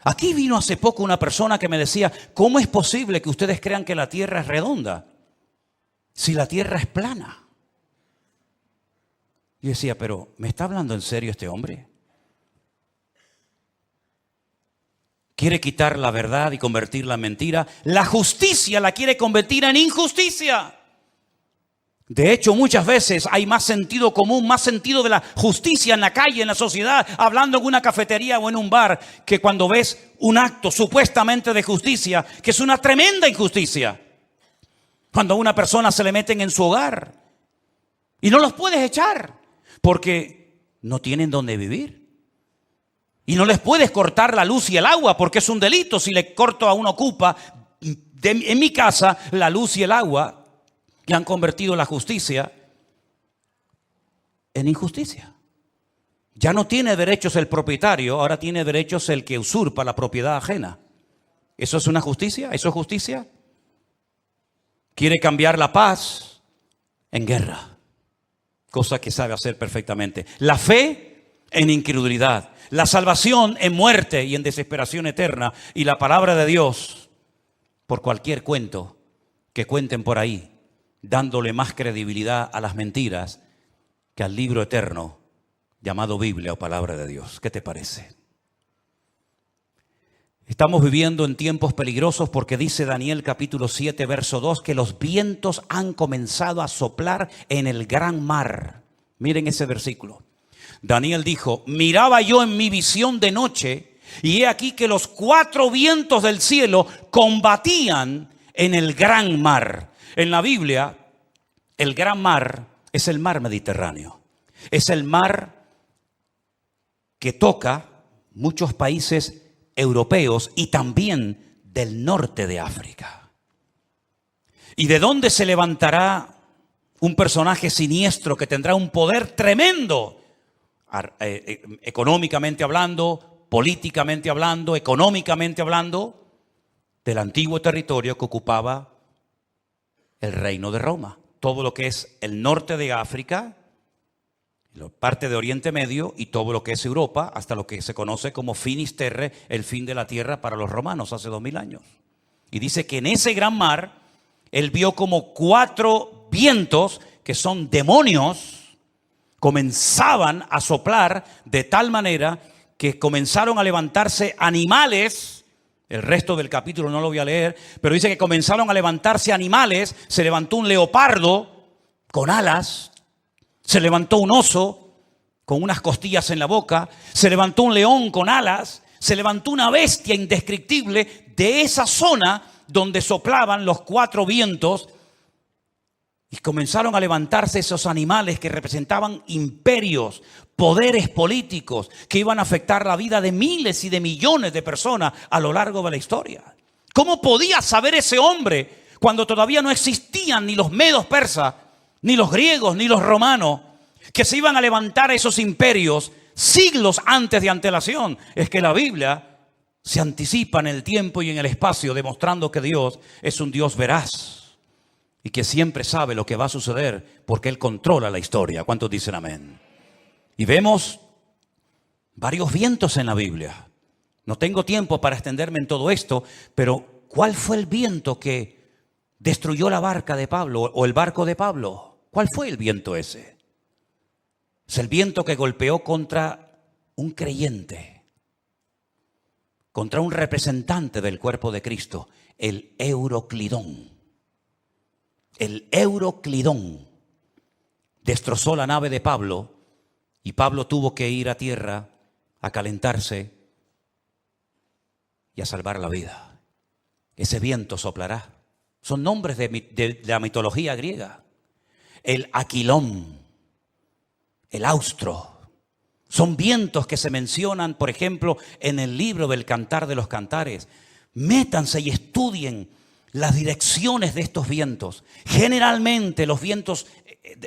Aquí vino hace poco una persona que me decía, ¿cómo es posible que ustedes crean que la tierra es redonda si la tierra es plana? Y decía, pero ¿me está hablando en serio este hombre? Quiere quitar la verdad y convertirla en mentira. La justicia la quiere convertir en injusticia. De hecho, muchas veces hay más sentido común, más sentido de la justicia en la calle, en la sociedad, hablando en una cafetería o en un bar, que cuando ves un acto supuestamente de justicia, que es una tremenda injusticia. Cuando a una persona se le meten en su hogar y no los puedes echar porque no tienen dónde vivir. Y no les puedes cortar la luz y el agua porque es un delito si le corto a un ocupa en mi casa la luz y el agua. Que han convertido la justicia en injusticia. Ya no tiene derechos el propietario, ahora tiene derechos el que usurpa la propiedad ajena. ¿Eso es una justicia? ¿Eso es justicia? Quiere cambiar la paz en guerra, cosa que sabe hacer perfectamente. La fe en incredulidad, la salvación en muerte y en desesperación eterna, y la palabra de Dios por cualquier cuento que cuenten por ahí, dándole más credibilidad a las mentiras que al libro eterno llamado Biblia o palabra de Dios. ¿Qué te parece? Estamos viviendo en tiempos peligrosos porque dice Daniel capítulo 7 verso 2 que los vientos han comenzado a soplar en el gran mar. Miren ese versículo. Daniel dijo, miraba yo en mi visión de noche y he aquí que los 4 vientos del cielo combatían en el gran mar. En la Biblia, el gran mar es el mar Mediterráneo. Es el mar que toca muchos países europeos y también del norte de África. ¿Y de dónde se levantará un personaje siniestro que tendrá un poder tremendo? Económicamente hablando, políticamente hablando, económicamente hablando, del antiguo territorio que ocupaba el reino de Roma. Todo lo que es el norte de África, parte de Oriente Medio y todo lo que es Europa, hasta lo que se conoce como finis terrae, el fin de la tierra para los romanos hace 2000 años. Y dice que en ese gran mar, él vio como 4 vientos, que son demonios, comenzaban a soplar de tal manera que comenzaron a levantarse animales. El resto del capítulo no lo voy a leer, pero dice que comenzaron a levantarse animales. Se levantó un leopardo con alas, se levantó un oso con unas costillas en la boca, se levantó un león con alas, se levantó una bestia indescriptible de esa zona donde soplaban los 4 vientos Y comenzaron a levantarse esos animales que representaban imperios, poderes políticos que iban a afectar la vida de miles y de millones de personas a lo largo de la historia. ¿Cómo podía saber ese hombre cuando todavía no existían ni los medos persas, ni los griegos, ni los romanos, que se iban a levantar esos imperios siglos antes de antelación? Es que la Biblia se anticipa en el tiempo y en el espacio, demostrando que Dios es un Dios veraz y que siempre sabe lo que va a suceder porque Él controla la historia. ¿Cuántos dicen amén? Y vemos varios vientos en la Biblia. No tengo tiempo para extenderme en todo esto, pero ¿cuál fue el viento que destruyó la barca de Pablo o el barco de Pablo? ¿Cuál fue el viento ese? Es el viento que golpeó contra un creyente, contra un representante del cuerpo de Cristo, el Euroclidón. El Euroclidón destrozó la nave de Pablo y Pablo tuvo que ir a tierra a calentarse y a salvar la vida. Ese viento soplará. Son nombres de la mitología griega. El Aquilón, el Austro. Son vientos que se mencionan, por ejemplo, en el libro del Cantar de los Cantares. Métanse y estudien las direcciones de estos vientos. Generalmente los vientos,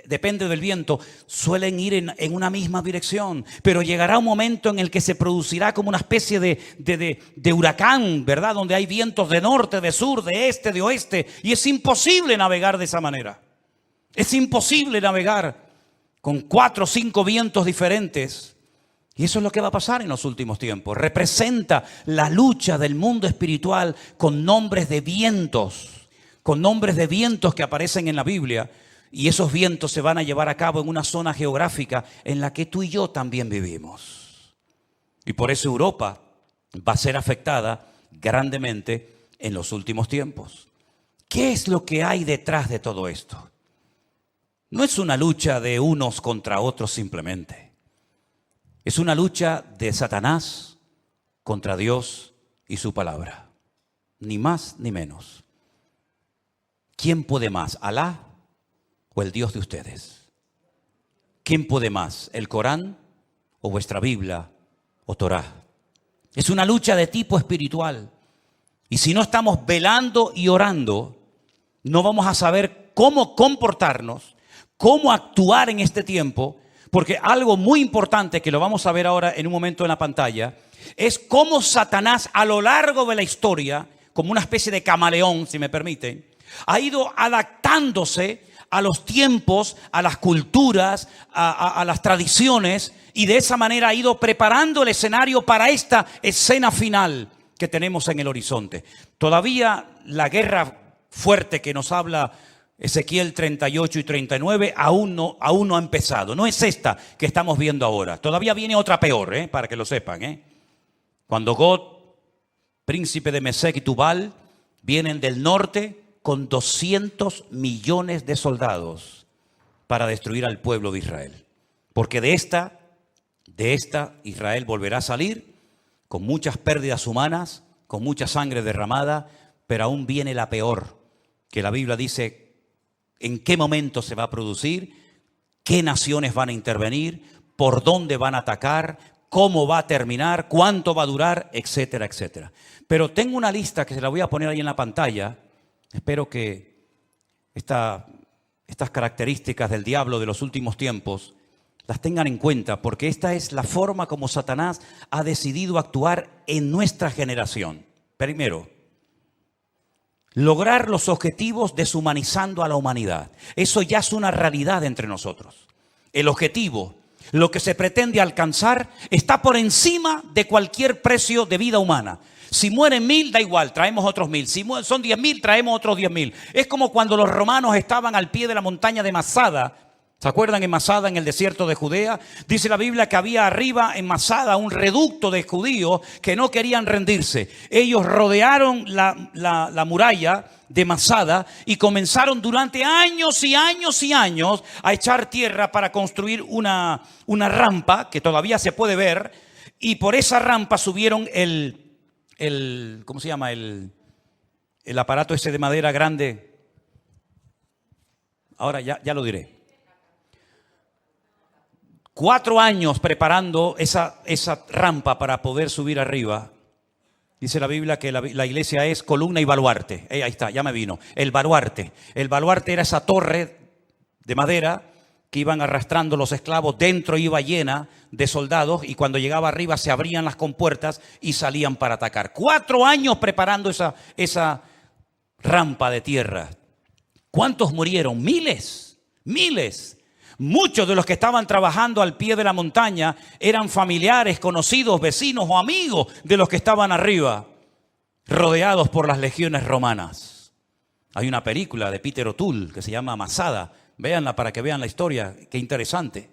depende del viento, suelen ir en una misma dirección, pero llegará un momento en el que se producirá como una especie de huracán, ¿verdad? Donde hay vientos de norte, de sur, de este, de oeste, y es imposible navegar de esa manera. Es imposible navegar con 4 o 5 vientos diferentes. Y eso es lo que va a pasar en los últimos tiempos. Representa la lucha del mundo espiritual con nombres de vientos que aparecen en la Biblia. Y esos vientos se van a llevar a cabo en una zona geográfica en la que tú y yo también vivimos. Y por eso Europa va a ser afectada grandemente en los últimos tiempos. ¿Qué es lo que hay detrás de todo esto? No es una lucha de unos contra otros simplemente. Es una lucha de Satanás contra Dios y su palabra. Ni más ni menos. ¿Quién puede más? ¿Alá o el Dios de ustedes? ¿Quién puede más? ¿El Corán o vuestra Biblia o Torá? Es una lucha de tipo espiritual. Y si no estamos velando y orando, no vamos a saber cómo comportarnos, cómo actuar en este tiempo. Porque algo muy importante, que lo vamos a ver ahora en un momento en la pantalla, es cómo Satanás a lo largo de la historia, como una especie de camaleón, si me permiten, ha ido adaptándose a los tiempos, a las culturas, a las tradiciones, y de esa manera ha ido preparando el escenario para esta escena final que tenemos en el horizonte. Todavía la guerra fuerte que nos habla Ezequiel 38 y 39 aún no ha empezado. No es esta que estamos viendo ahora. Todavía viene otra peor, para que lo sepan. Cuando Gog, príncipe de Mesec y Tubal, vienen del norte con 200 millones de soldados para destruir al pueblo de Israel. Porque de esta Israel volverá a salir con muchas pérdidas humanas, con mucha sangre derramada, pero aún viene la peor, que la Biblia dice en qué momento se va a producir, qué naciones van a intervenir, por dónde van a atacar, cómo va a terminar, cuánto va a durar, etcétera, etcétera. Pero tengo una lista que se la voy a poner ahí en la pantalla. Espero que estas características del diablo de los últimos tiempos las tengan en cuenta, porque esta es la forma como Satanás ha decidido actuar en nuestra generación. Primero, lograr los objetivos deshumanizando a la humanidad. Eso ya es una realidad entre nosotros. El objetivo, lo que se pretende alcanzar, está por encima de cualquier precio de vida humana. Si mueren 1000, da igual, traemos otros 1000. Si son 10.000, traemos otros 10.000. Es como cuando los romanos estaban al pie de la montaña de Masada. ¿Se acuerdan en Masada, en el desierto de Judea? Dice la Biblia que había arriba en Masada un reducto de judíos que no querían rendirse. Ellos rodearon la muralla de Masada y comenzaron durante años y años y años a echar tierra para construir una rampa que todavía se puede ver, y por esa rampa subieron ¿cómo se llama? El aparato ese de madera grande. ahora ya lo diré. 4 años preparando esa rampa para poder subir arriba. Dice la Biblia que la iglesia es columna y baluarte. Ahí está, ya me vino. El baluarte. El baluarte era esa torre de madera que iban arrastrando los esclavos. Dentro iba llena de soldados y cuando llegaba arriba se abrían las compuertas y salían para atacar. 4 años preparando esa rampa de tierra. ¿Cuántos murieron? Miles, miles. Muchos de los que estaban trabajando al pie de la montaña eran familiares, conocidos, vecinos o amigos de los que estaban arriba, rodeados por las legiones romanas. Hay una película de Peter O'Toole que se llama Masada. Véanla para que vean la historia. Qué interesante.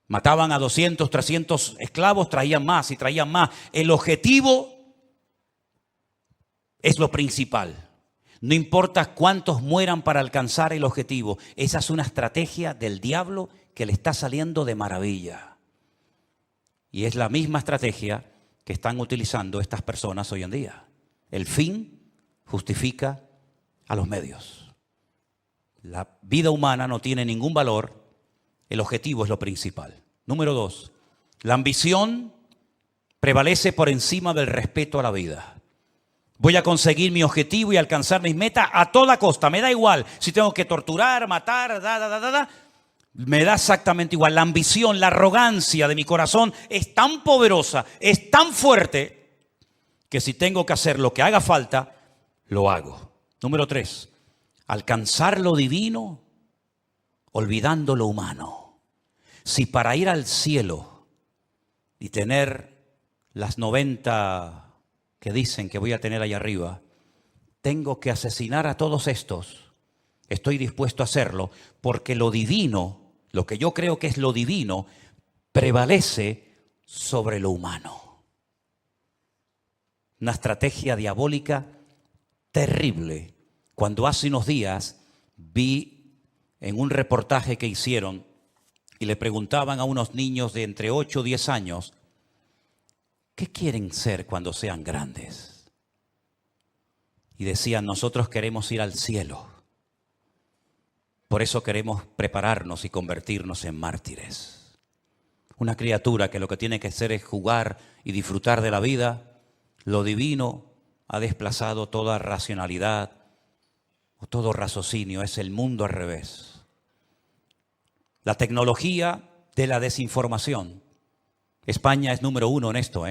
Mataban a 200, 300 esclavos, traían más y traían más. El objetivo es lo principal. No importa cuántos mueran para alcanzar el objetivo. Esa es una estrategia del diablo que le está saliendo de maravilla. Y es la misma estrategia que están utilizando estas personas hoy en día. El fin justifica a los medios. La vida humana no tiene ningún valor. El objetivo es lo principal. Número 2. La ambición prevalece por encima del respeto a la vida. Voy a conseguir mi objetivo y alcanzar mis metas a toda costa. Me da igual si tengo que torturar, matar, me da exactamente igual. La ambición, la arrogancia de mi corazón es tan poderosa, es tan fuerte, que si tengo que hacer lo que haga falta, lo hago. Número 3. Alcanzar lo divino, olvidando lo humano. Si para ir al cielo y tener las 90... que dicen que voy a tener allá arriba, tengo que asesinar a todos estos, estoy dispuesto a hacerlo, porque lo divino, lo que yo creo que es lo divino, prevalece sobre lo humano. Una estrategia diabólica terrible. Cuando hace unos días vi en un reportaje que hicieron y le preguntaban a unos niños de entre 8 o 10 años, ¿qué quieren ser cuando sean grandes? Y decían, nosotros queremos ir al cielo. Por eso queremos prepararnos y convertirnos en mártires. Una criatura que lo que tiene que hacer es jugar y disfrutar de la vida. Lo divino ha desplazado toda racionalidad o todo raciocinio. Es el mundo al revés. La tecnología de la desinformación. España es número 1 en esto,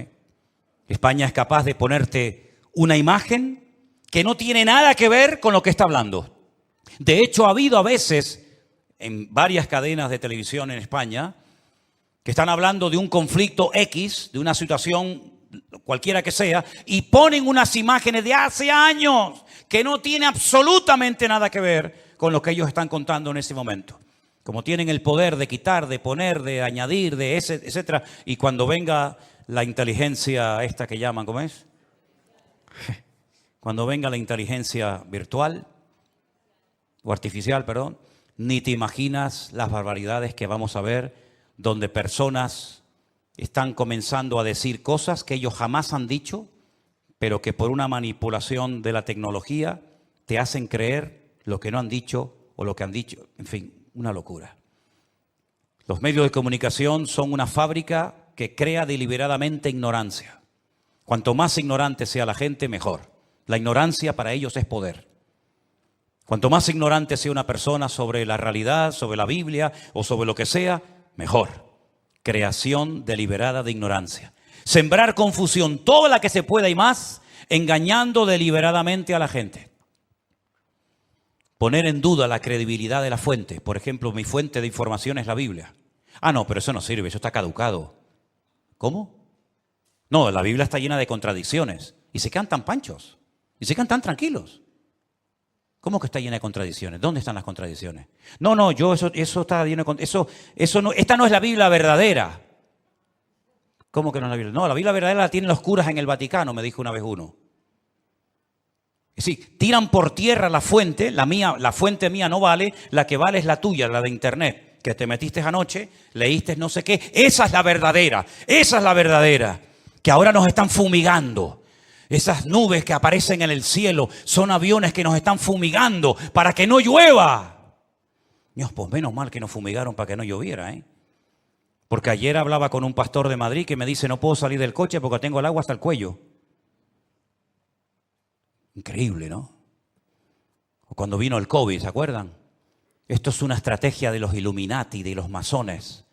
España es capaz de ponerte una imagen que no tiene nada que ver con lo que está hablando. De hecho, ha habido a veces en varias cadenas de televisión en España que están hablando de un conflicto X, de una situación cualquiera que sea, y ponen unas imágenes de hace años que no tiene absolutamente nada que ver con lo que ellos están contando en ese momento. Como tienen el poder de quitar, de poner, de añadir, de etcétera, y cuando venga la inteligencia esta que llaman, ¿cómo es? Cuando venga la inteligencia virtual o artificial, perdón, ni te imaginas las barbaridades que vamos a ver, donde personas están comenzando a decir cosas que ellos jamás han dicho, pero que por una manipulación de la tecnología te hacen creer lo que no han dicho o lo que han dicho. En fin, una locura. Los medios de comunicación son una fábrica que crea deliberadamente ignorancia. Cuanto más ignorante sea la gente, mejor. La ignorancia para ellos es poder. Cuanto más ignorante sea una persona sobre la realidad, sobre la Biblia o sobre lo que sea, mejor. Creación deliberada de ignorancia. Sembrar confusión, toda la que se pueda y más, engañando deliberadamente a la gente. Poner en duda la credibilidad de la fuente. Por ejemplo, mi fuente de información es la Biblia. Ah, no, pero eso no sirve, eso está caducado. ¿Cómo? No, la Biblia está llena de contradicciones. Y se quedan tan panchos. Y se quedan tan tranquilos. ¿Cómo que está llena de contradicciones? ¿Dónde están las contradicciones? No, eso está lleno de contradicciones. Eso no, esta no es la Biblia verdadera. ¿Cómo que no es la Biblia? No, la Biblia verdadera la tienen los curas en el Vaticano, me dijo una vez uno. Es decir, tiran por tierra la fuente, la fuente mía no vale, la que vale es la tuya, la de internet. Que te metiste anoche, leíste no sé qué. Esa es la verdadera, que ahora nos están fumigando. Esas nubes que aparecen en el cielo son aviones que nos están fumigando para que no llueva. Dios, pues menos mal que nos fumigaron para que no lloviera, ¿eh? Porque ayer hablaba con un pastor de Madrid que me dice, no puedo salir del coche porque tengo el agua hasta el cuello. Increíble, ¿no? O cuando vino el COVID, ¿se acuerdan? Esto es una estrategia de los Illuminati, de los masones,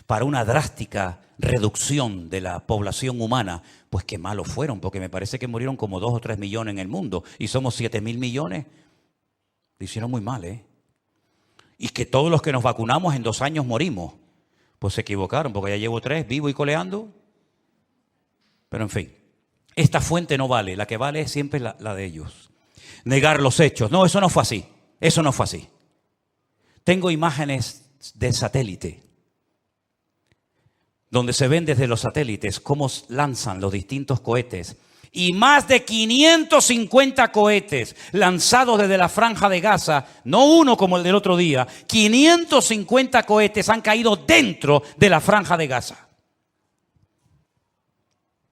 para una drástica reducción de la población humana. Pues qué malos fueron, porque me parece que murieron como 2 o 3 millones en el mundo y somos 7.000 millones. Lo hicieron muy mal, ¿eh? Y que todos los que nos vacunamos en 2 años morimos. Pues se equivocaron, porque ya llevo 3, vivo y coleando. Pero en fin, esta fuente no vale, la que vale es siempre la de ellos. Negar los hechos. No, eso no fue así. Eso no fue así. Tengo imágenes de satélite, donde se ven desde los satélites cómo lanzan los distintos cohetes. Y más de 550 cohetes lanzados desde la Franja de Gaza, no uno como el del otro día, 550 cohetes han caído dentro de la Franja de Gaza.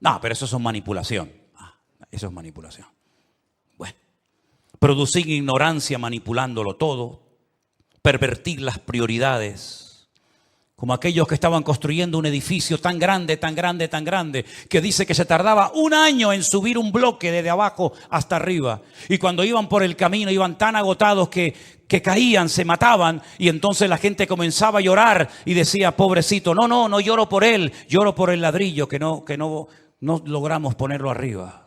No, pero eso es manipulación. Eso es manipulación. Bueno, producir ignorancia manipulándolo todo, pervertir las prioridades. Como aquellos que estaban construyendo un edificio tan grande, tan grande, tan grande, que dice que se tardaba 1 año en subir un bloque desde abajo hasta arriba. Y cuando iban por el camino, iban tan agotados que caían, se mataban. Y entonces la gente comenzaba a llorar y decía, pobrecito, no lloro por él, lloro por el ladrillo que no logramos ponerlo arriba.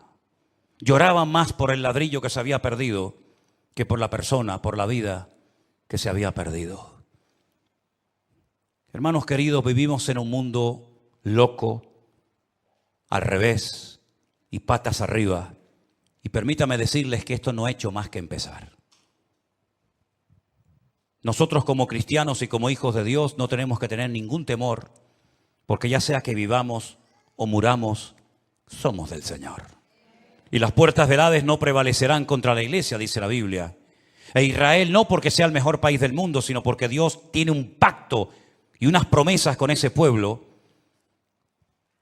Lloraban más por el ladrillo que se había perdido que por la persona, por la vida que se había perdido. Hermanos queridos, vivimos en un mundo loco, al revés y patas arriba. Y permítame decirles que esto no ha hecho más que empezar. Nosotros como cristianos y como hijos de Dios no tenemos que tener ningún temor, porque ya sea que vivamos o muramos, somos del Señor. Y las puertas del Hades no prevalecerán contra la iglesia, dice la Biblia. E Israel no porque sea el mejor país del mundo, sino porque Dios tiene un pacto y unas promesas con ese pueblo,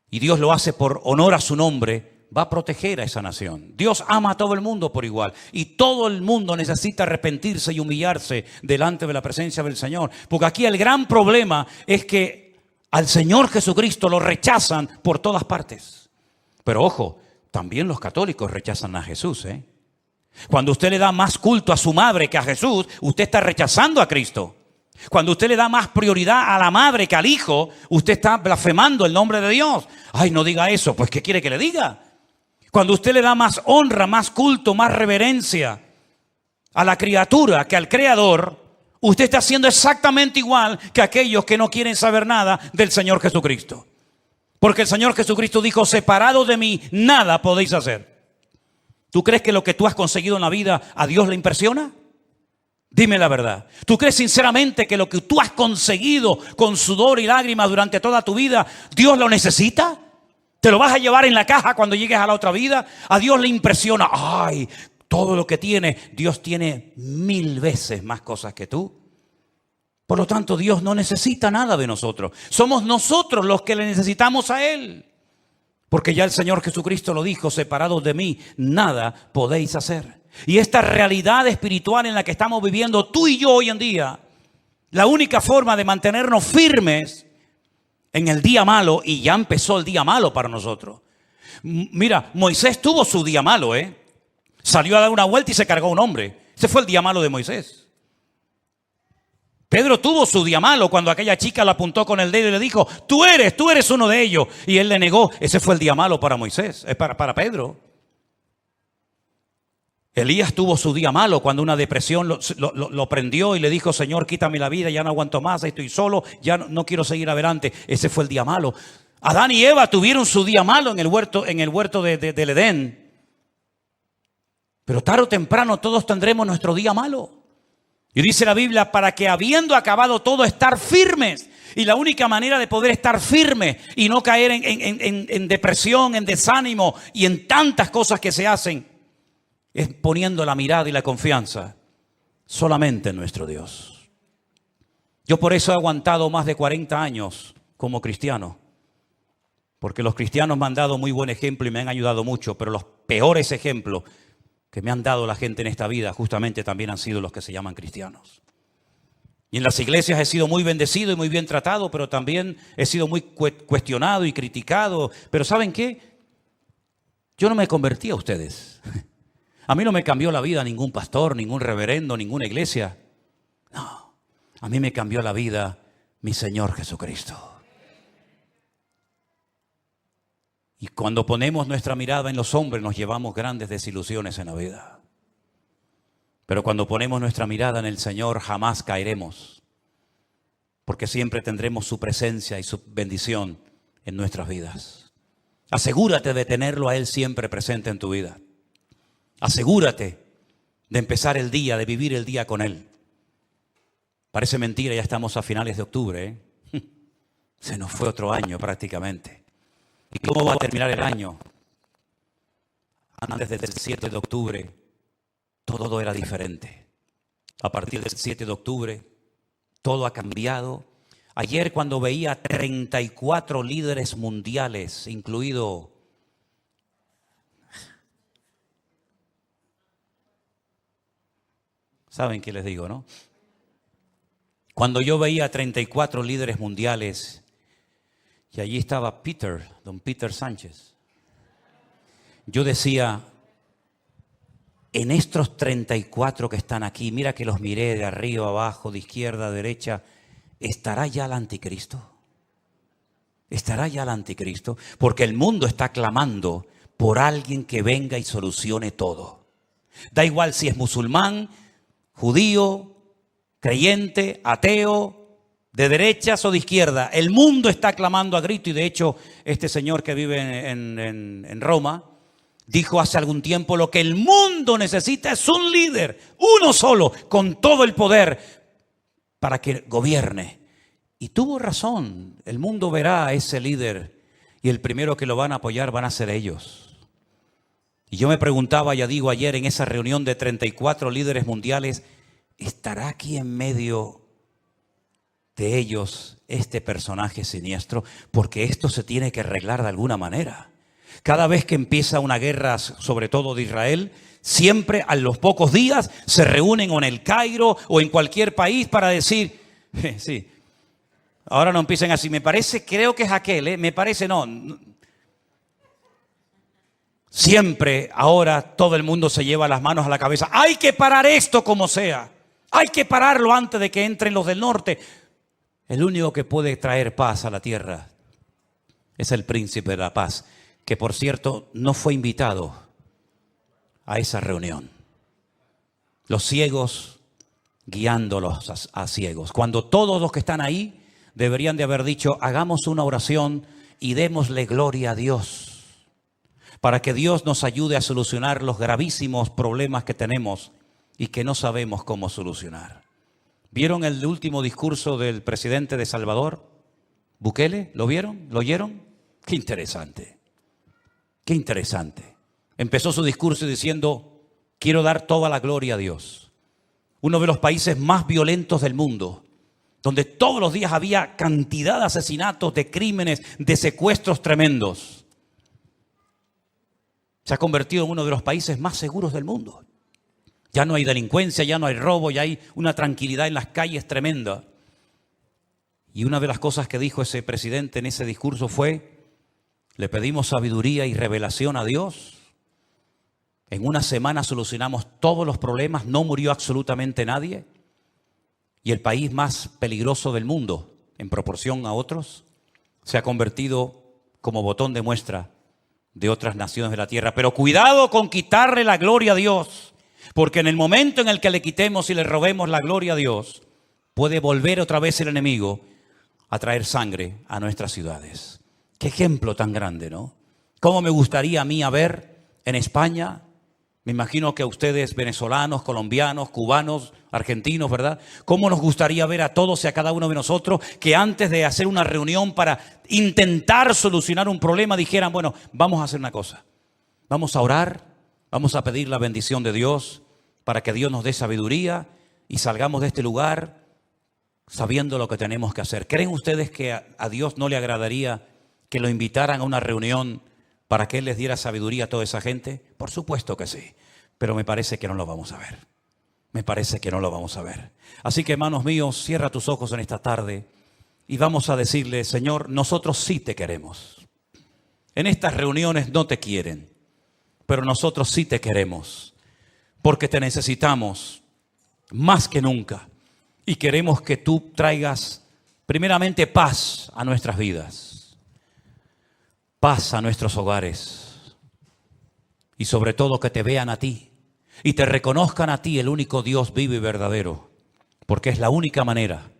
y Dios lo hace por honor a su nombre, va a proteger a esa nación. Dios ama a todo el mundo por igual, y todo el mundo necesita arrepentirse y humillarse delante de la presencia del Señor. Porque aquí el gran problema es que al Señor Jesucristo lo rechazan por todas partes. Pero ojo, también los católicos rechazan a Jesús, ¿eh? Cuando usted le da más culto a su madre que a Jesús, usted está rechazando a Cristo. Cuando usted le da más prioridad a la madre que al hijo, usted está blasfemando el nombre de Dios. Ay, no diga eso, pues ¿qué quiere que le diga? Cuando usted le da más honra, más culto, más reverencia a la criatura que al Creador, usted está haciendo exactamente igual que aquellos que no quieren saber nada del Señor Jesucristo. Porque el Señor Jesucristo dijo, separados de mí, nada podéis hacer. ¿Tú crees que lo que tú has conseguido en la vida a Dios le impresiona? Dime la verdad. ¿Tú crees sinceramente que lo que tú has conseguido con sudor y lágrimas durante toda tu vida, Dios lo necesita? ¿Te lo vas a llevar en la caja cuando llegues a la otra vida? A Dios le impresiona. Ay, todo lo que tiene. Dios tiene 1000 veces más cosas que tú. Por lo tanto, Dios no necesita nada de nosotros. Somos nosotros los que le necesitamos a Él. Porque ya el Señor Jesucristo lo dijo, separados de mí, nada podéis hacer. Y esta realidad espiritual en la que estamos viviendo tú y yo hoy en día, la única forma de mantenernos firmes en el día malo, y ya empezó el día malo para nosotros. Mira, Moisés tuvo su día malo, Salió a dar una vuelta y se cargó a un hombre. Ese fue el día malo de Moisés. Pedro tuvo su día malo cuando aquella chica lo apuntó con el dedo y le dijo, tú eres uno de ellos. Y él le negó. Ese fue el día malo para Moisés, para Pedro. Elías tuvo su día malo cuando una depresión lo prendió y le dijo, Señor, quítame la vida, ya no aguanto más, estoy solo, ya no quiero seguir adelante. Ese fue el día malo. Adán y Eva tuvieron su día malo en el huerto del Edén. Pero tarde o temprano todos tendremos nuestro día malo. Y dice la Biblia, para que habiendo acabado todo, estar firmes. Y la única manera de poder estar firme y no caer en depresión, en desánimo y en tantas cosas que se hacen, es poniendo la mirada y la confianza solamente en nuestro Dios. Yo por eso he aguantado más de 40 años como cristiano. Porque los cristianos me han dado muy buen ejemplo y me han ayudado mucho. Pero los peores ejemplos que me han dado la gente en esta vida justamente también han sido los que se llaman cristianos. Y en las iglesias he sido muy bendecido y muy bien tratado, pero también he sido muy cuestionado y criticado. Pero ¿saben qué? Yo no me convertí a ustedes. A mí no me cambió la vida ningún pastor, ningún reverendo, ninguna iglesia. No, a mí me cambió la vida mi Señor Jesucristo. Y cuando ponemos nuestra mirada en los hombres nos llevamos grandes desilusiones en la vida. Pero cuando ponemos nuestra mirada en el Señor jamás caeremos, porque siempre tendremos su presencia y su bendición en nuestras vidas. Asegúrate de tenerlo a Él siempre presente en tu vida. Asegúrate de empezar el día, de vivir el día con Él. Parece mentira, ya estamos a finales de octubre, ¿eh? Se nos fue otro año prácticamente. ¿Y cómo va a terminar el año? Antes del 7 de octubre, todo era diferente. A partir del 7 de octubre, todo ha cambiado. Ayer cuando veía 34 líderes mundiales, incluido... ¿Saben qué les digo, no? Cuando yo veía 34 líderes mundiales, y allí estaba don Peter Sánchez, yo decía, en estos 34 que están aquí, mira que los miré de arriba, abajo, de izquierda a derecha, ¿estará ya el anticristo? ¿Estará ya el anticristo? Porque el mundo está clamando por alguien que venga y solucione todo. Da igual si es musulmán, judío, creyente, ateo, de derechas o de izquierda. El mundo está clamando a grito y de hecho este señor que vive en Roma dijo hace algún tiempo: lo que el mundo necesita es un líder, uno solo, con todo el poder para que gobierne. Y tuvo razón, el mundo verá a ese líder y el primero que lo van a apoyar van a ser ellos. Y yo me preguntaba, ya digo, ayer en esa reunión de 34 líderes mundiales, ¿estará aquí en medio de ellos este personaje siniestro? Porque esto se tiene que arreglar de alguna manera. Cada vez que empieza una guerra, sobre todo de Israel, siempre a los pocos días se reúnen o en el Cairo o en cualquier país para decir, sí, ahora no empiecen así, me parece, creo que es aquel, me parece, no. Siempre ahora todo el mundo se lleva las manos a la cabeza. Hay que parar esto como sea. Hay que pararlo antes de que entren los del norte. El único que puede traer paz a la tierra es el príncipe de la paz, que por cierto no fue invitado a esa reunión. Los ciegos guiándolos a ciegos. Cuando todos los que están ahí deberían de haber dicho, hagamos una oración y démosle gloria a Dios, para que Dios nos ayude a solucionar los gravísimos problemas que tenemos y que no sabemos cómo solucionar. ¿Vieron el último discurso del presidente de Salvador, Bukele? ¿Lo vieron? ¿Lo oyeron? Qué interesante. Qué interesante. Empezó su discurso diciendo, quiero dar toda la gloria a Dios. Uno de los países más violentos del mundo, donde todos los días había cantidad de asesinatos, de crímenes, de secuestros tremendos. Se ha convertido en uno de los países más seguros del mundo. Ya no hay delincuencia, ya no hay robo, ya hay una tranquilidad en las calles tremenda. Y una de las cosas que dijo ese presidente en ese discurso fue, le pedimos sabiduría y revelación a Dios. En una semana solucionamos todos los problemas, no murió absolutamente nadie. Y el país más peligroso del mundo, en proporción a otros, se ha convertido como botón de muestra de otras naciones de la tierra. Pero cuidado con quitarle la gloria a Dios, porque en el momento en el que le quitemos y le robemos la gloria a Dios, puede volver otra vez el enemigo a traer sangre a nuestras ciudades. Qué ejemplo tan grande, ¿no? ¿Cómo me gustaría a mí ver en España? Me imagino que a ustedes, venezolanos, colombianos, cubanos, argentinos, ¿verdad? ¿Cómo nos gustaría ver a todos y a cada uno de nosotros que antes de hacer una reunión para intentar solucionar un problema dijeran, bueno, vamos a hacer una cosa. Vamos a orar, vamos a pedir la bendición de Dios para que Dios nos dé sabiduría y salgamos de este lugar sabiendo lo que tenemos que hacer. ¿Creen ustedes que a Dios no le agradaría que lo invitaran a una reunión para que Él les diera sabiduría a toda esa gente? Por supuesto que sí, pero me parece que no lo vamos a ver. me parece que no lo vamos a ver. Así que, hermanos míos, cierra tus ojos en esta tarde y vamos a decirle: Señor, nosotros sí te queremos. En estas reuniones no te quieren, pero nosotros sí te queremos, porque te necesitamos más que nunca. Y queremos que tú traigas primeramente paz a nuestras vidas, paz a nuestros hogares, y sobre todo que te vean a ti y te reconozcan a ti, el único Dios vivo y verdadero, porque es la única manera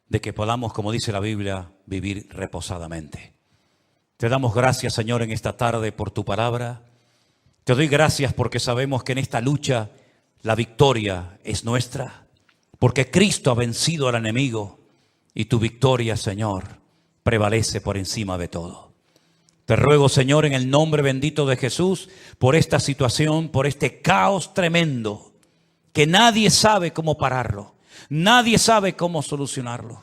de que podamos, como dice la Biblia, vivir reposadamente. Te damos gracias, Señor, en esta tarde por tu palabra. Te doy gracias porque sabemos que en esta lucha la victoria es nuestra, porque Cristo ha vencido al enemigo y tu victoria, Señor, prevalece por encima de todo. Te ruego, Señor, en el nombre bendito de Jesús, por esta situación, por este caos tremendo, que nadie sabe cómo pararlo, nadie sabe cómo solucionarlo.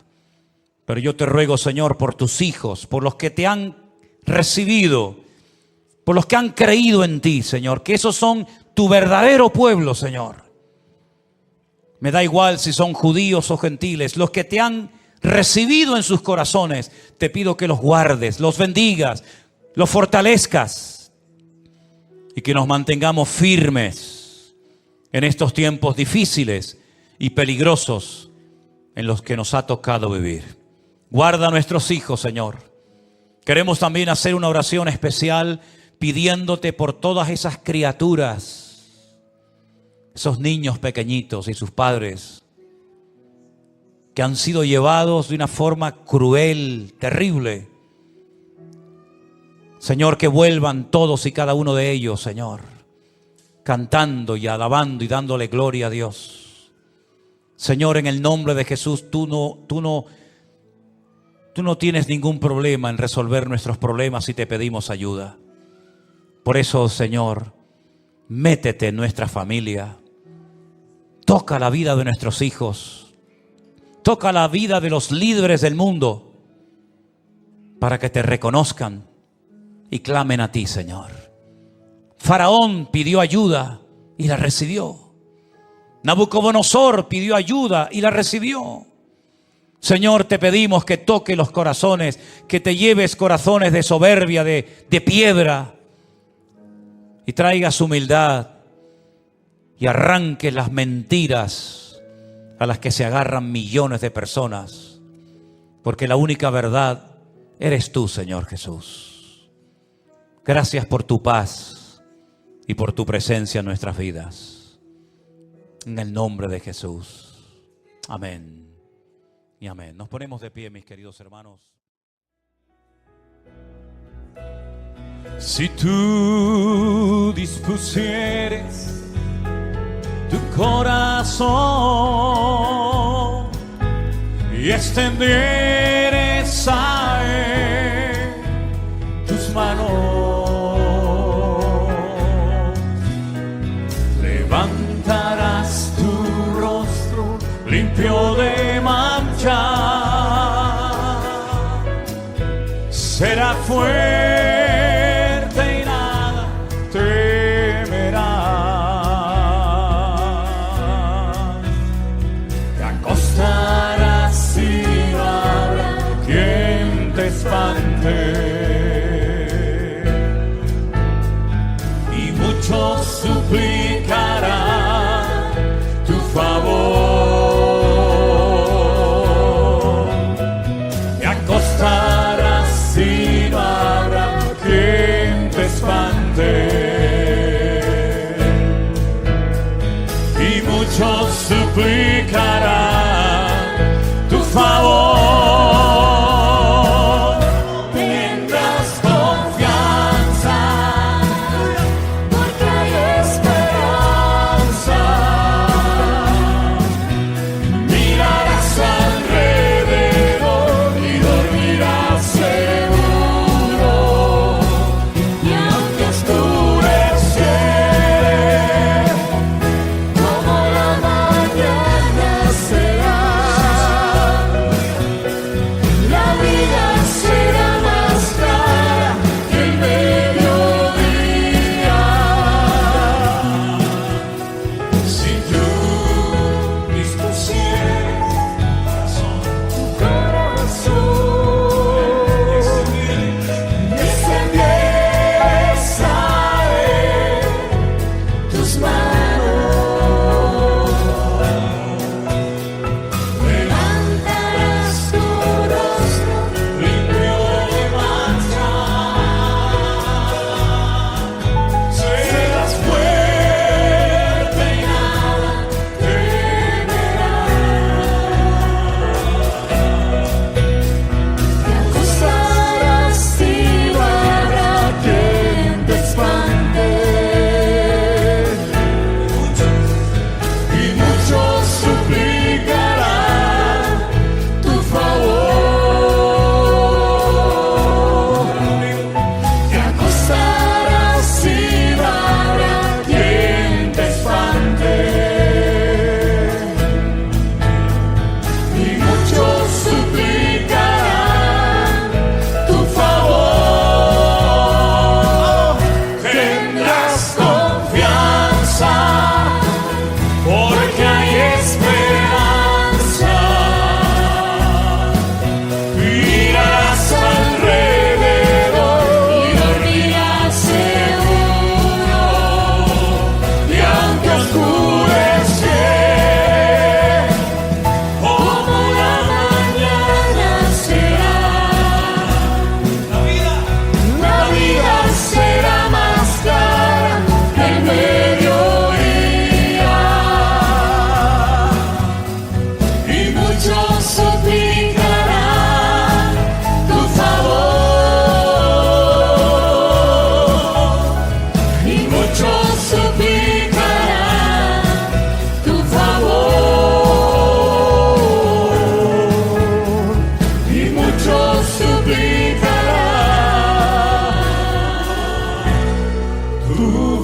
Pero yo te ruego, Señor, por tus hijos, por los que te han recibido, por los que han creído en ti, Señor, que esos son tu verdadero pueblo, Señor. Me da igual si son judíos o gentiles, los que te han recibido en sus corazones, te pido que los guardes, los bendigas, los fortalezcas y que nos mantengamos firmes en estos tiempos difíciles y peligrosos en los que nos ha tocado vivir. Guarda a nuestros hijos, Señor. Queremos también hacer una oración especial pidiéndote por todas esas criaturas, esos niños pequeñitos y sus padres que han sido llevados de una forma cruel, terrible. Señor, que vuelvan todos y cada uno de ellos, Señor, cantando y alabando y dándole gloria a Dios. Señor, en el nombre de Jesús, tú no tienes ningún problema en resolver nuestros problemas si te pedimos ayuda. Por eso, Señor, métete en nuestra familia. Toca la vida de nuestros hijos. Toca la vida de los líderes del mundo para que te reconozcan y clamen a ti, Señor. Faraón pidió ayuda y la recibió. Nabucodonosor pidió ayuda y la recibió. Señor, te pedimos que toque los corazones, que te lleves corazones de soberbia, de piedra, y traigas humildad y arranques las mentiras a las que se agarran millones de personas, porque la única verdad eres tú, Señor Jesús. Gracias por tu paz y por tu presencia en nuestras vidas. En el nombre de Jesús. Amén y amén. Nos ponemos de pie, mis queridos hermanos. Si tú dispusieres tu corazón y extendieres a él tus manos, levantarás tu rostro limpio de mancha, será fuerte y nada temerás. Te acostarás y no habrá quien te espante, y muchos suplicarán tu favor. Te acostarás y no habrá quien te espante, y muchos suplicarán tu favor. Tendrás confianza, porque hay esperanza. Mirarás alrededor y dormirás seguro, y aunque oscureciere, como la mañana será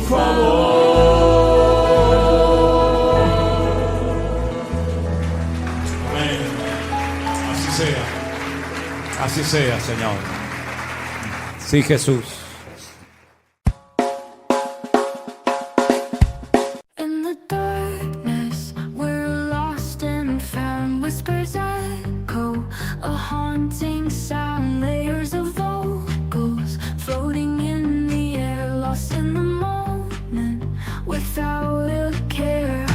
favor. Amén. Así sea. Así sea, Señor. Sí, Jesús. In the darkness, we're lost and found. Whispers echo, a haunting sound. Layers of vocals floating in the air, lost in the moment without a care.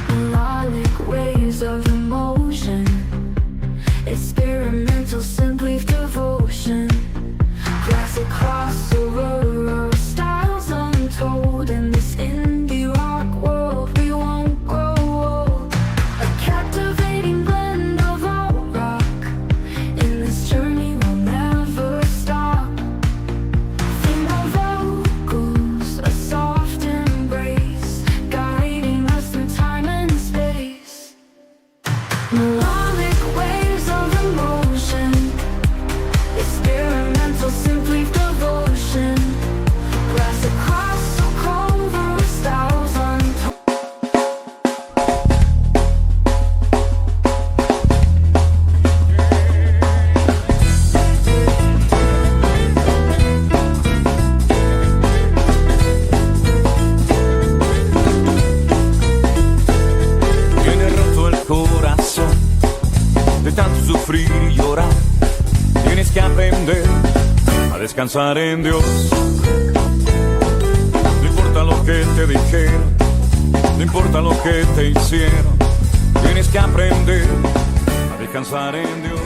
Melodic waves of emotion, experimental, simply devotion. Classic crossover of styles untold. In this indie rock world, we won't grow old. A captivating blend of alt rock. In this journey, we'll never stop. Female vocals, a soft embrace, guiding us through time and space. Melodic waves of emotion, experimental, simply devotion. Classic crossover styles untold. Tiene roto el corazón de tanto sufrir y llorar. Tienes que aprender a descansar en Dios. No importa lo que te dijeron, no importa lo que te hicieron. Tienes que aprender a descansar en Dios.